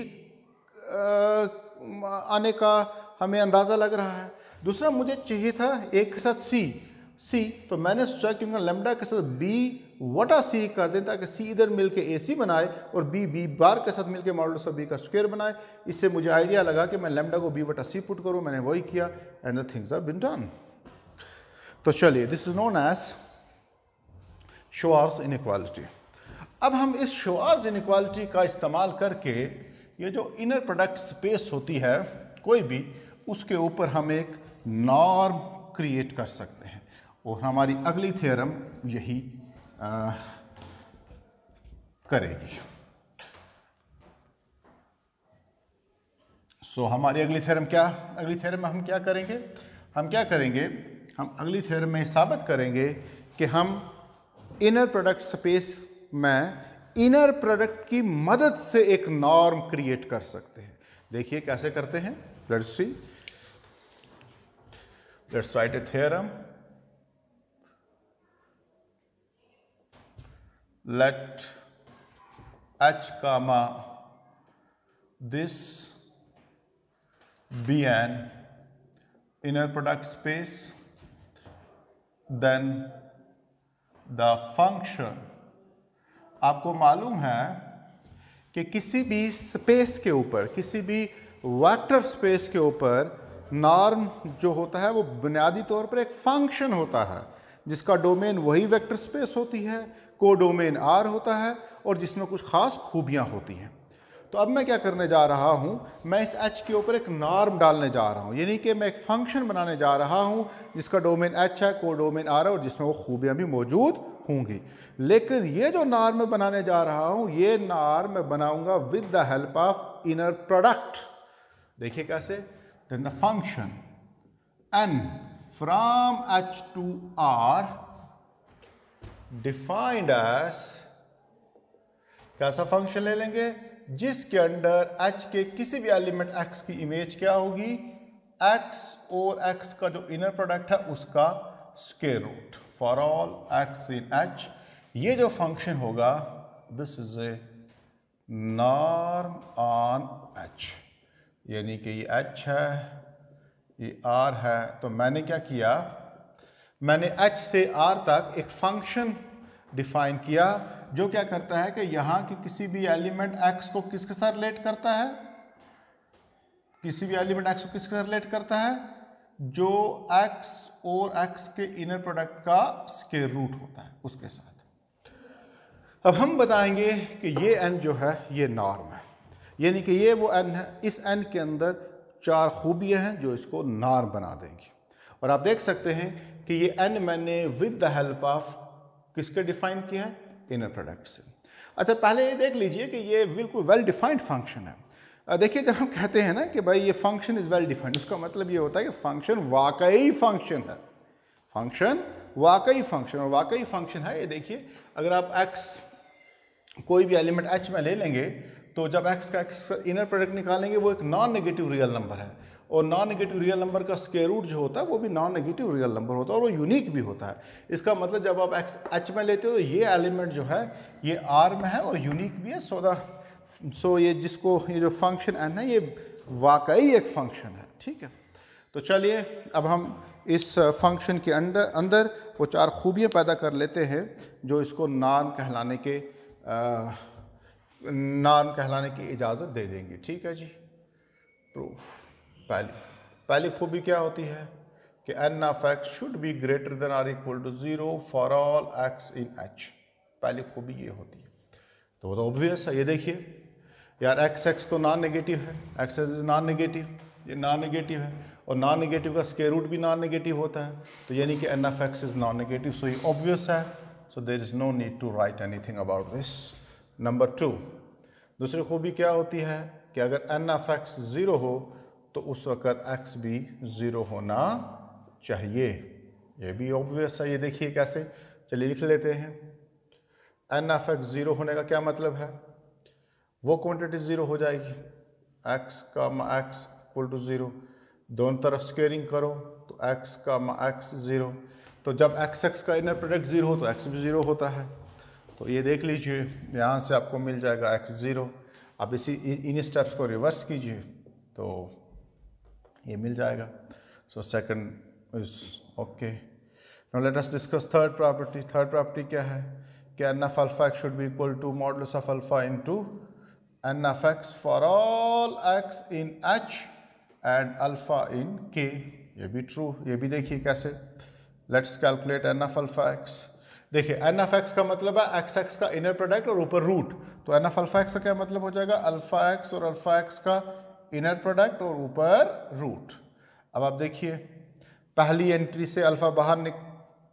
A: आने का हमें अंदाजा लग रहा है, दूसरा मुझे चाहिए था एक के साथ सी, तो मैंने सोचा कि लैम्डा के साथ बी वटा सी कर दें ताकि सी इधर मिलके ए सी बनाए और बी बार के साथ मिलके मॉडुलस ऑफ बी का स्क्वायर बनाए। इससे मुझे आइडिया लगा कि मैं लैम्डा को बी वटा सी पुट करूं, मैंने वही किया and the things are been done. तो चलिए this is known as Schwarz inequality. अब हम इस श्वार्ट्ज इनइक्वालिटी का इस्तेमाल करके ये जो इनर प्रोडक्ट स्पेस होती है कोई भी, उसके ऊपर हम एक नॉर्म क्रिएट कर सकते हैं, और हमारी अगली थ्योरम यही करेगी। सो हमारी अगली थ्योरम क्या, अगली थ्योरम में हम क्या करेंगे, हम अगली थ्योरम में साबित करेंगे कि हम इनर प्रोडक्ट स्पेस में इनर प्रोडक्ट की मदद से एक नॉर्म क्रिएट कर सकते हैं। देखिए कैसे करते हैं, let's see, let's write a theorem. Let H comma this be an inner product space, then the function, आपको मालूम है कि किसी भी स्पेस के ऊपर, किसी भी वेक्टर स्पेस के ऊपर नॉर्म जो होता है वो बुनियादी तौर पर एक फंक्शन होता है जिसका डोमेन वही वेक्टर स्पेस होती है, कोडोमेन R होता है और जिसमें कुछ खास खूबियां होती हैं। तो अब मैं क्या करने जा रहा हूं, मैं इस H के ऊपर एक नॉर्म डालने जा रहा हूं, यानी कि मैं एक फंक्शन बनाने जा रहा हूं जिसका डोमेन H है, कोडोमेन R है और जिसमें वो खूबियां भी मौजूद होंगी। लेकिन ये जो नॉर्म मैं बनाने जा रहा हूं, ये नॉर्म मैं बनाऊंगा with the help of inner product. देखिए कैसे, then the function n from H to R defined as, कैसा फंक्शन ले लेंगे जिसके अंडर H के किसी भी एलिमेंट X की इमेज क्या होगी, X और X का जो इनर प्रोडक्ट है उसका square root for all X in H। ये जो फंक्शन होगा, this is a norm on H, यानी कि ये H है, ये R है। तो मैंने क्या किया, मैंने H से R तक एक फंक्शन डिफाइन किया जो क्या करता है कि यहां के किसी भी एलिमेंट X को किसके साथ रिलेट करता है, किसी भी एलिमेंट X को किसके साथ रिलेट करता है, जो X और X के इनर प्रोडक्ट का स्क्वायर रूट होता है उसके साथ। अब हम बताएंगे कि ये n जो है ये नॉर्म है, यानी कि ये वो n है, इस n के अंदर 4 खूबियां हैं जो इसको नॉर्म बना देंगी। और आप देख सकते हैं कि ये n मैंने विद द हेल्प ऑफ किसके डिफाइन किया है, इनर प्रोडक्ट से। अच्छा पहले ये देख लीजिए कि ये बिल्कुल वेल डिफाइंड फंक्शन है। देखिए जब हम कहते हैं ना कि भाई ये फंक्शन इज वेल डिफाइंड, उसका मतलब ये होता है कि फंक्शन वाकई फंक्शन है, फंक्शन वाकई फंक्शन, और वाकई फंक्शन है। ये देखिए अगर आप x कोई भी एलिमेंट h में ले लेंगे तो जब x का इनर प्रोडक्ट निकालेंगे वो एक नॉन नेगेटिव रियल नंबर है, और नॉन नेगेटिव रियल नंबर का स्क्वायर रूट जो होता है वो भी नॉन नेगेटिव रियल नंबर होता है और वो यूनिक भी होता है। इसका मतलब जब आप H में लेते हो तो ये एलिमेंट जो है ये R में है और यूनिक भी है। सो ये जिसको ये जो फंक्शन n है ये वाकई एक फंक्शन है, ठीक है। तो चलिए अब हम इस फंक्शन के अंदर वो 4 खूबियाँ पैदा कर लेते हैं जो इसको नॉर्म कहलाने की इजाज़त दे देंगे, ठीक है जी। प्रूफ, पहली खूबी क्या होती है कि n of x should be greater than or equal to 0 for all x in H। पहली खूबी ये होती है, तो वो तो ऑब्वियस है। ये देखिए यार x तो नॉन नेगेटिव है, x इज नॉन नेगेटिव, ये नॉन नेगेटिव है और नॉन नेगेटिव का स्क्वायर रूट भी नॉन नेगेटिव होता है, तो यानी कि n of x is non negative, so ये ऑब्वियस है। So there is no need to write anything about this. Number 2, दूसरी खूबी क्या होती है कि अगर n ऑफ x 0 हो तो उस वक़्त x भी 0 होना चाहिए, ये भी ऑब्वियस है। ये देखिए कैसे, चलिए लिख लेते हैं। n ऑफ x 0 होने का क्या मतलब है, वो क्वांटिटी 0 हो जाएगी, x का x इक्वल टू 0, दोनों तरफ स्क्वेयरिंग करो तो x का x 0, तो जब x का इनर प्रोडक्ट 0 हो तो x भी 0 होता है। तो ये देख लीजिए यहाँ से आपको मिल जाएगा x 0। आप इन स्टेप्स को रिवर्स कीजिए तो ये मिल जाएगा। So second is okay. Now let us discuss third property. Third property क्या है कि n of alpha x should be equal to modulus of alpha into n of x for all x in H and alpha in K। ये भी true, ये भी देखिए कैसे। Let's calculate n of alpha x। देखिए n of x का मतलब है एक्स एक्स का इनर प्रोडक्ट और ऊपर रूट, तो एन ऑफ अल्फा एक्स का क्या मतलब हो जाएगा, अल्फा एक्स और अल्फा एक्स का इनर प्रोडक्ट और ऊपर रूट। अब आप देखिए पहली एंट्री से अल्फा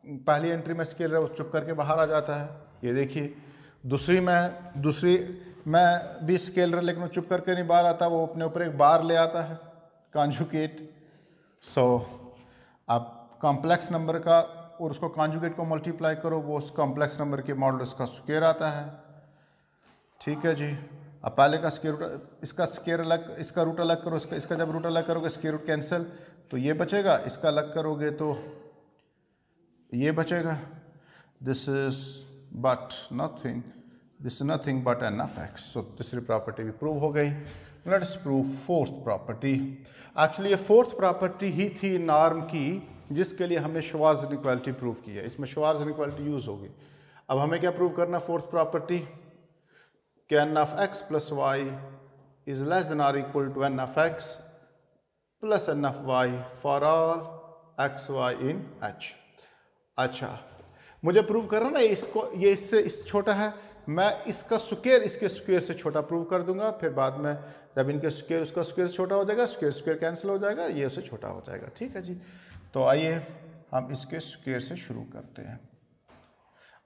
A: पहली एंट्री में स्केलर वो चुप करके बाहर आ जाता है, ये देखिए। दूसरी में भी स्केलर लेकिन वो चुप करके नहीं बाहर आता, वो अपने ऊपर एक बार ले आता है कॉन्जुगेट। सो आप कॉम्प्लेक्स नंबर का और उसको कॉन्जुगेट को मल्टीप्लाई करो, वो उस कॉम्प्लेक्स नंबर के मॉडुलस का स्क्वायर आता है। ठीक है जी। अब पहले का स्क्वायर रूट, इसका स्क्वायर अलग, इसका रूट अलग करो, इसका जब रूट अलग करोगे स्क्वायर रूट कैंसिल, तो ये बचेगा, इसका अलग करोगे तो ये बचेगा। This is nothing but n of x. So तीसरी प्रॉपर्टी भी प्रूव हो गई। Let's prove fourth property. Actually ये फोर्थ प्रॉपर्टी ही थी नॉर्म की जिसके लिए हमने श्वार्ट्ज इनइक्वालिटी प्रूव की है, इसमें श्वार्ट्ज इनइक्वालिटी यूज होगी। अब हमें क्या प्रूव करना, फोर्थ प्रॉपर्टी कि n of x plus y is less than और equal to n of x plus n of y for all x Y in H. अच्छा, मुझे प्रूव करना ना इसको, ये इससे इस छोटा है, मैं इसका स्क्वायर इसके स्क्वायर से छोटा प्रूव कर दूंगा, फिर बाद में जब इनके स्क्वायर उसका स्क्वायर से छोटा हो जाएगा, स्क्वायर कैंसिल हो जाएगा, ये उससे छोटा हो जाएगा। ठीक है जी। तो आइए हम इसके स्क्वायर से शुरू करते हैं।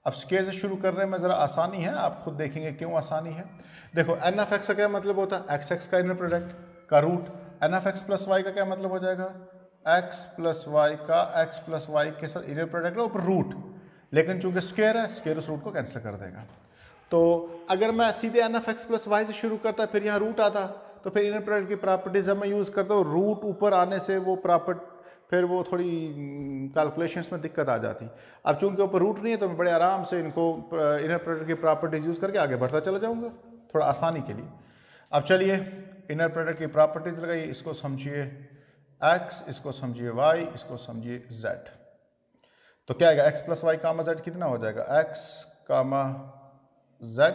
A: अब स्क्वायर से शुरू करने में ज़रा आसानी है, आप खुद देखेंगे क्यों आसानी है। देखो एन ऑफ एक्स का क्या मतलब होता है, एक्स एक्स का इनर प्रोडक्ट का root. N of x plus y का क्या मतलब हो जाएगा, एक्स प्लस वाई का एक्स प्लस वाई के साथ इनर प्रोडक्ट है ऊपर रूट, लेकिन चूंकि स्क्वायर है स्क्वायर उस रूट को कैंसिल कर देगा। तो अगर मैं सीधे n of x plus y से शुरू करता फिर यहाँ रूट आता, तो फिर इनर प्रोडक्ट की प्रॉपर्टीज जब मैं यूज़ करता हूँ, रूट ऊपर आने से वो फिर वो थोड़ी कैलकुलेशंस में दिक्कत आ जाती। अब चूंकि ऊपर रूट नहीं है तो मैं बड़े आराम से इनको इनर प्रोडक्ट की प्रॉपर्टीज यूज़ करके आगे बढ़ता चला जाऊंगा थोड़ा आसानी के लिए। अब चलिए इनर प्रोडक्ट की प्रॉपर्टीज लगाइए, इसको समझिए x, इसको समझिए y, इसको समझिए z। तो क्या आएगा, x प्लस वाई कामा z कितना हो जाएगा, x comma z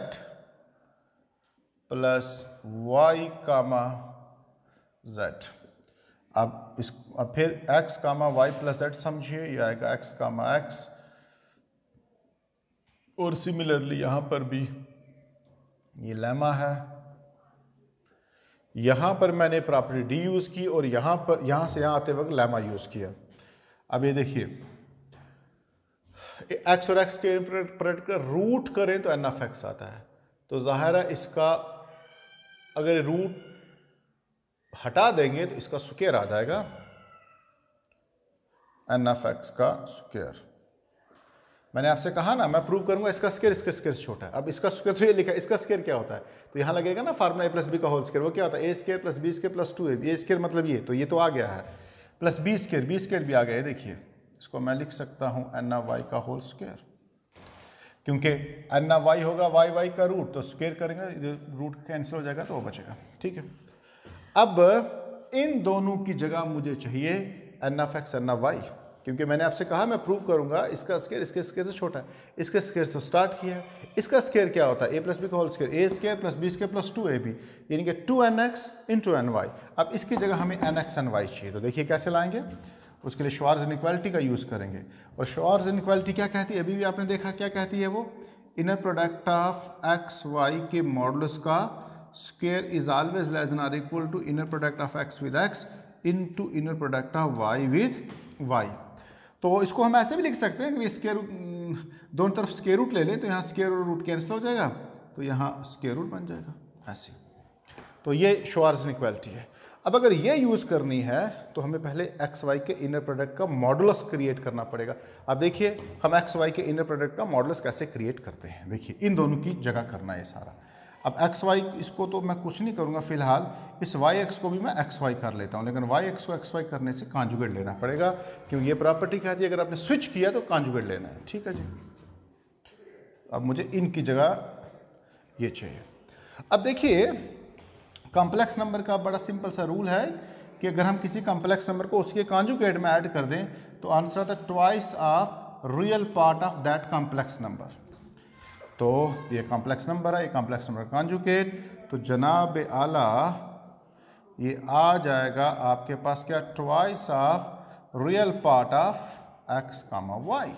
A: plus y कामा z। अब फिर x comma y plus Z समझिए, यह आएगा x कामा x, और सिमिलरली यहां पर भी ये लेमा है, यहां पर मैंने प्रॉपर्टी डी यूज की और यहां से यहां आते वक्त लेमा यूज किया। अब ये देखिए x और x के प्रोडक्ट का रूट करें तो एन ऑफ एक्स आता है, तो जाहिर है इसका अगर रूट हटा देंगे तो इसका स्क्वायर आ जाएगा, एन ऑफ एक्स का स्क्वायर। मैंने आपसे कहा ना मैं प्रूव करूंगा इसका स्क्वायर इसके स्क्वायर से छोटा है। अब इसका स्क्वायर तो ये लिखा है, इसका स्क्वायर क्या होता है, तो यहां लगेगा ना फार्मूला ए प्लस बी का होल स्क्वायर, वो क्या होता है a square plus b square plus 2ab। A square मतलब ये, तो ये तो आ गया है, प्लस बी स्क्वायर भी आ गया है। देखिए इसको मैं लिख सकता हूं एन ऑफ वाई का होल स्क्वायर, क्योंकि एन ऑफ वाई होगा वाई का रूट, तो स्क्वायर करेंगे रूट कैंसिल हो जाएगा तो वो बचेगा। ठीक है, अब इन दोनों की जगह मुझे चाहिए n of x n of y, क्योंकि मैंने आपसे कहा मैं प्रूव करूंगा इसका स्क्वायर इसके स्क्वायर से छोटा है, इसके स्क्वायर से स्टार्ट किया है। इसका स्क्वायर क्या होता है, ए प्लस बी का whole square, a square plus b square plus 2ab, यानी कि 2nx इंटू एन वाई। अब इसकी जगह हमें nx एन वाई चाहिए, तो देखिए कैसे लाएंगे, उसके लिए श्वार्ट्ज इनइक्वालिटी का यूज करेंगे। और श्वार्ट्ज इनइक्वालिटी क्या कहती है, अभी भी आपने देखा क्या कहती है, वो inner product of x y के मॉडुलस का square is always less than और equal to inner product of x with x into inner product of Y with y. तो इसको हम ऐसे भी लिख सकते हैं कि स्क्वायर दोनों तरफ स्क्वायर रूट ले लें, तो यहाँ स्क्वायर और रूट कैंसिल हो जाएगा, तो यहाँ स्क्वायर रूट बन जाएगा ऐसे। तो ये श्वार्ट्ज इनइक्वालिटी है। अब अगर ये यूज करनी है तो हमें पहले एक्स वाई के इनर प्रोडक्ट का मॉडुलस क्रिएट करना पड़ेगा। अब देखिए हम एक्स वाई के इनर प्रोडक्ट का मॉडुलस कैसे क्रिएट करते हैं, देखिए इन दोनों की जगह करना है सारा। अब एक्स वाई इसको तो मैं कुछ नहीं करूंगा फिलहाल, इस वाई एक्स को भी मैं एक्स वाई कर लेता हूं, लेकिन वाई एक्स को एक्स वाई करने से कॉन्जुगेट लेना पड़ेगा, क्योंकि ये प्रॉपर्टी कहती है अगर आपने स्विच किया तो कॉन्जुगेट लेना है। ठीक है जी, अब मुझे इनकी जगह ये चाहिए। अब देखिए कॉम्प्लेक्स नंबर का बड़ा सिंपल सा रूल है कि अगर हम किसी कॉम्प्लेक्स नंबर को उसके कॉन्जुगेट में ऐड कर दें तो आंसर आता है twice of real part of that complex number. तो ये कॉम्प्लेक्स नंबर है, ये कॉम्प्लेक्स नंबर कॉन्जुगेट, तो जनाब आला ये आ जाएगा आपके पास क्या, twice of real part of x comma y.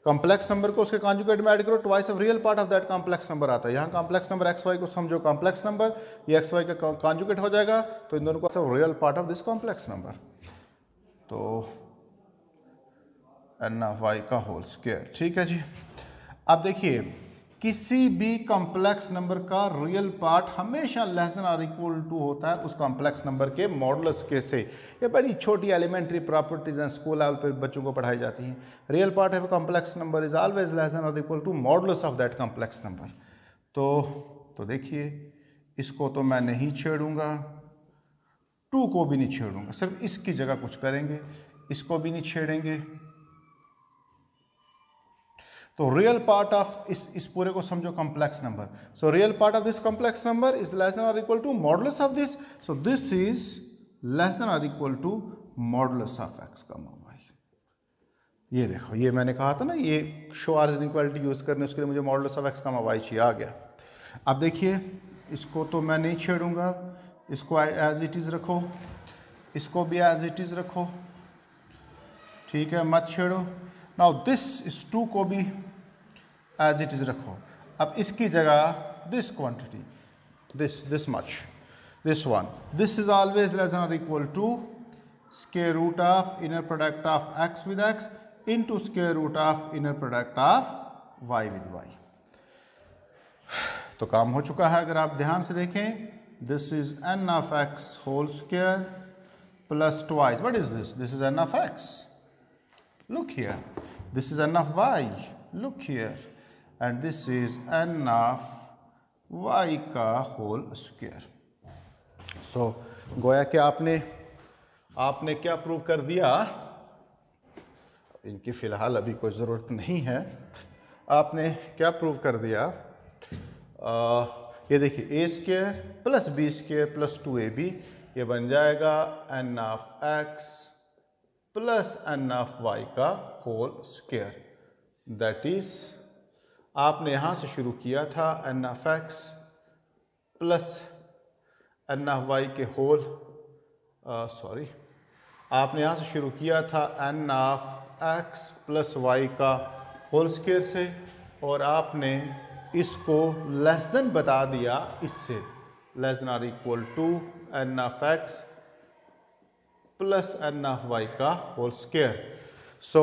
A: Complex number को उसके कॉन्जुगेट में ऐड करो, twice of real part of that complex number आता है। यहाँ कॉम्प्लेक्स नंबर एक्स वाई को समझो कॉम्प्लेक्स नंबर, ये एक्स वाई का कॉन्जुगेट हो जाएगा, तो इन दोनों को real part of this complex number, तो एन ऑफ वाई का होल स्क्वायर। ठीक है जी। अब देखिए किसी भी कॉम्प्लेक्स नंबर का रियल पार्ट हमेशा लेस देन और इक्वल टू होता है उस कॉम्प्लेक्स नंबर के मॉडुलस के से। ये बड़ी छोटी एलिमेंट्री प्रॉपर्टीज हैं, स्कूल लेवल पे बच्चों को पढ़ाई जाती हैं। Real part of complex number is always less than और equal to modulus of that complex number. तो देखिए इसको तो मैं नहीं छेड़ूंगा, 2 को भी नहीं छेड़ूंगा, सिर्फ इसकी जगह कुछ करेंगे, इसको भी नहीं छेड़ेंगे। तो रियल पार्ट ऑफ इस पूरे को समझो complex number. So real part of this complex number is less than और equal to modulus of this, so this is less than और equal to modulus of x comma y. ये देखो, ये मैंने कहा था ना, ये शो आर इनइक्वालिटी यूज करने उसके लिए मुझे modulus of x comma y चाहिए, आ गया। अब देखिए इसको तो मैं नहीं छेड़ूंगा, इसको एज इट इज रखो, इसको भी एज इट इज रखो, ठीक है, मत छेड़ो। नाउ दिस इस 2 को भी एज इट इज रखो। अब इसकी जगह this quantity, this much, this one, this is always less than और equal to square root of inner product of x with x into square root of inner product of Y with y. तो काम हो चुका है। अगर आप ध्यान से देखें, this is n of x whole square plus twice, what is this? This is n of x, look here, this is n of y, look here, and this is n of y का whole square। so गोया कि आपने क्या prove कर दिया, इनकी फिलहाल अभी कोई ज़रूरत नहीं है, आपने क्या प्रूव कर दिया, ये देखिए a square plus b square plus 2ab, ये बन जाएगा n of x plus n of y का होल स्क्वायर। दैट इज आपने यहां से शुरू किया था n of x plus n of y के होल, आपने यहां से शुरू किया था n of x plus y का होल स्क्वायर से, और आपने इसको लेस देन बता दिया इससे, लेस देन और equal to n of x plus n of y का होल स्क्वायर। सो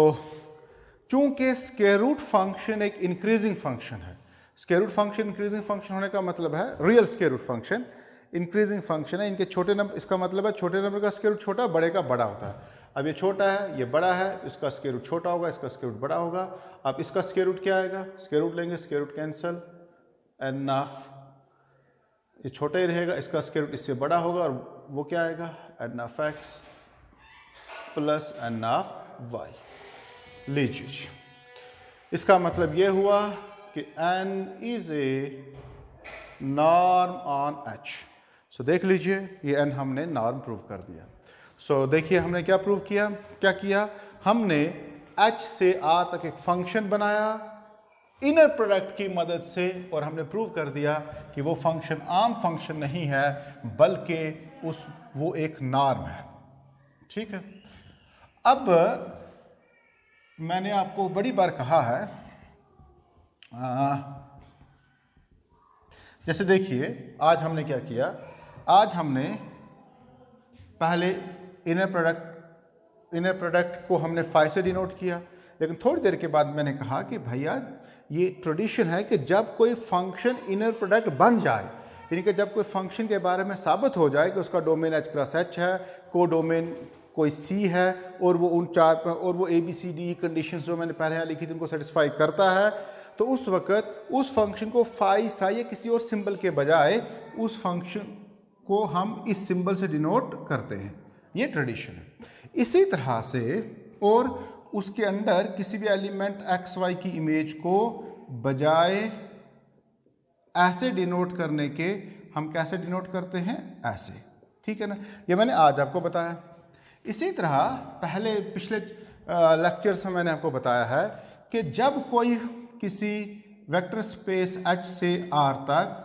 A: चूंकि स्क्वायर रूट फंक्शन एक इंक्रीजिंग फंक्शन है, square root function increasing function होने का मतलब है real square root function increasing function है। इनके छोटे नंबर, इसका मतलब है छोटे नंबर का स्क्वायर रूट छोटा, बड़े का बड़ा होता है। अब ये छोटा है, ये बड़ा है, इसका स्क्वायर रूट छोटा होगा, इसका स्क्वायर रूट बड़ा होगा। अब इसका स्क्वायर रूट क्या आएगा? स्क्वायर रूट लेंगे, square root cancel, n of, ये छोटा ही रहेगा, इसका स्क्वायर रूट इससे बड़ा होगा, और वो क्या आएगा? N of x plus n of y. लीजिए, इसका मतलब यह हुआ कि n is a norm on h। So देख लीजिए, ये n हमने नॉर्म प्रूव कर दिया। सो देखिए हमने क्या प्रूव किया, क्या किया, हमने h से r तक एक फंक्शन बनाया इनर प्रोडक्ट की मदद से, और हमने प्रूव कर दिया कि वो फंक्शन आम फंक्शन नहीं है, बल्कि वो एक नॉर्म है। ठीक है। अब मैंने आपको बड़ी बार कहा है, जैसे देखिए आज हमने क्या किया, आज हमने पहले इनर प्रोडक्ट को हमने फाई से डिनोट किया, लेकिन थोड़ी देर के बाद मैंने कहा कि भैया ये ट्रेडिशन है कि जब कोई फंक्शन इनर प्रोडक्ट बन जाए, यानी कि जब कोई फंक्शन के बारे में साबित हो जाए कि उसका डोमेन h क्रॉस h है, को डोमेन कोई C है, और वो उन चार और वो ABCD कंडीशंस जो मैंने पहले यहाँ लिखी थी उनको सेटिस्फाई करता है, तो उस वक़्त उस फंक्शन को फाई साई या किसी और सिंबल के बजाय उस फंक्शन को हम इस सिंबल से डिनोट करते हैं। ये ट्रेडिशन है। इसी तरह से और उसके अंदर किसी भी एलिमेंट एक्स वाई की इमेज को बजाय ऐसे डिनोट करने के हम कैसे डिनोट करते हैं? ऐसे। ठीक है ना, ये मैंने आज आपको बताया। इसी तरह पहले पिछले लेक्चर्स में मैंने आपको बताया है कि जब कोई किसी वेक्टर स्पेस H से R तक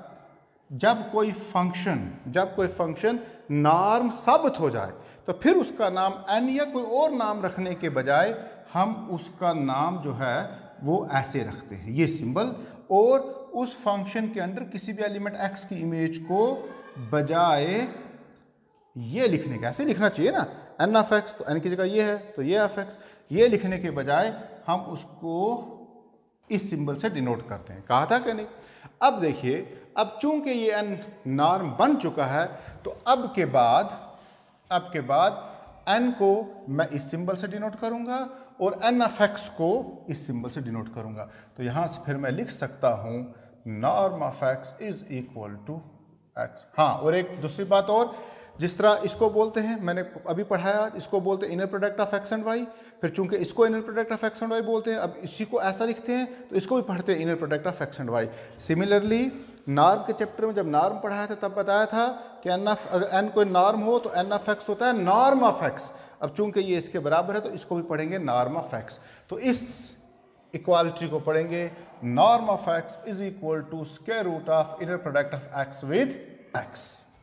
A: जब कोई फंक्शन नॉर्म साबित हो जाए, तो फिर उसका नाम n या कोई और नाम रखने के बजाय हम उसका नाम जो है वो ऐसे रखते हैं ये सिंबल, और उस फंक्शन के अंदर किसी भी एलिमेंट x की इमेज को बजाय ये लिखने के, ऐसे लिखना चाहिए ना, n ऑफ x, तो n की जगह ये है तो ये ऑफ x, ये लिखने के बजाय हम उसको इस सिंबल से डिनोट करते हैं। कहा था कि नहीं? अब देखिए, अब चूंकि ये n नॉर्म बन चुका है, तो अब के बाद n को मैं इस सिंबल से डिनोट करूंगा और n ऑफ x को इस सिंबल से डिनोट करूंगा। तो यहां से फिर मैं लिख सकता हूं norm of x is equal to x। हाँ, और एक दूसरी बात और, जिस तरह इसको बोलते हैं, मैंने अभी पढ़ाया, इसको बोलते हैं inner product of x and y, फिर चूंकि इसको inner product of x and y बोलते हैं, अब इसी को ऐसा लिखते हैं तो इसको भी पढ़ते हैं inner product of x and y। Similarly norm के चैप्टर में जब नॉर्म पढ़ाया था तब बताया था कि अगर n कोई नॉर्म हो तो n ऑफ x होता है नॉर्म ऑफ x। अब चूंकि ये इसके बराबर है तो इसको भी पढ़ेंगे नॉर्म ऑफ x। तो इस इक्वालिटी को पढ़ेंगे norm of x is equal to square root of inner product of x with x।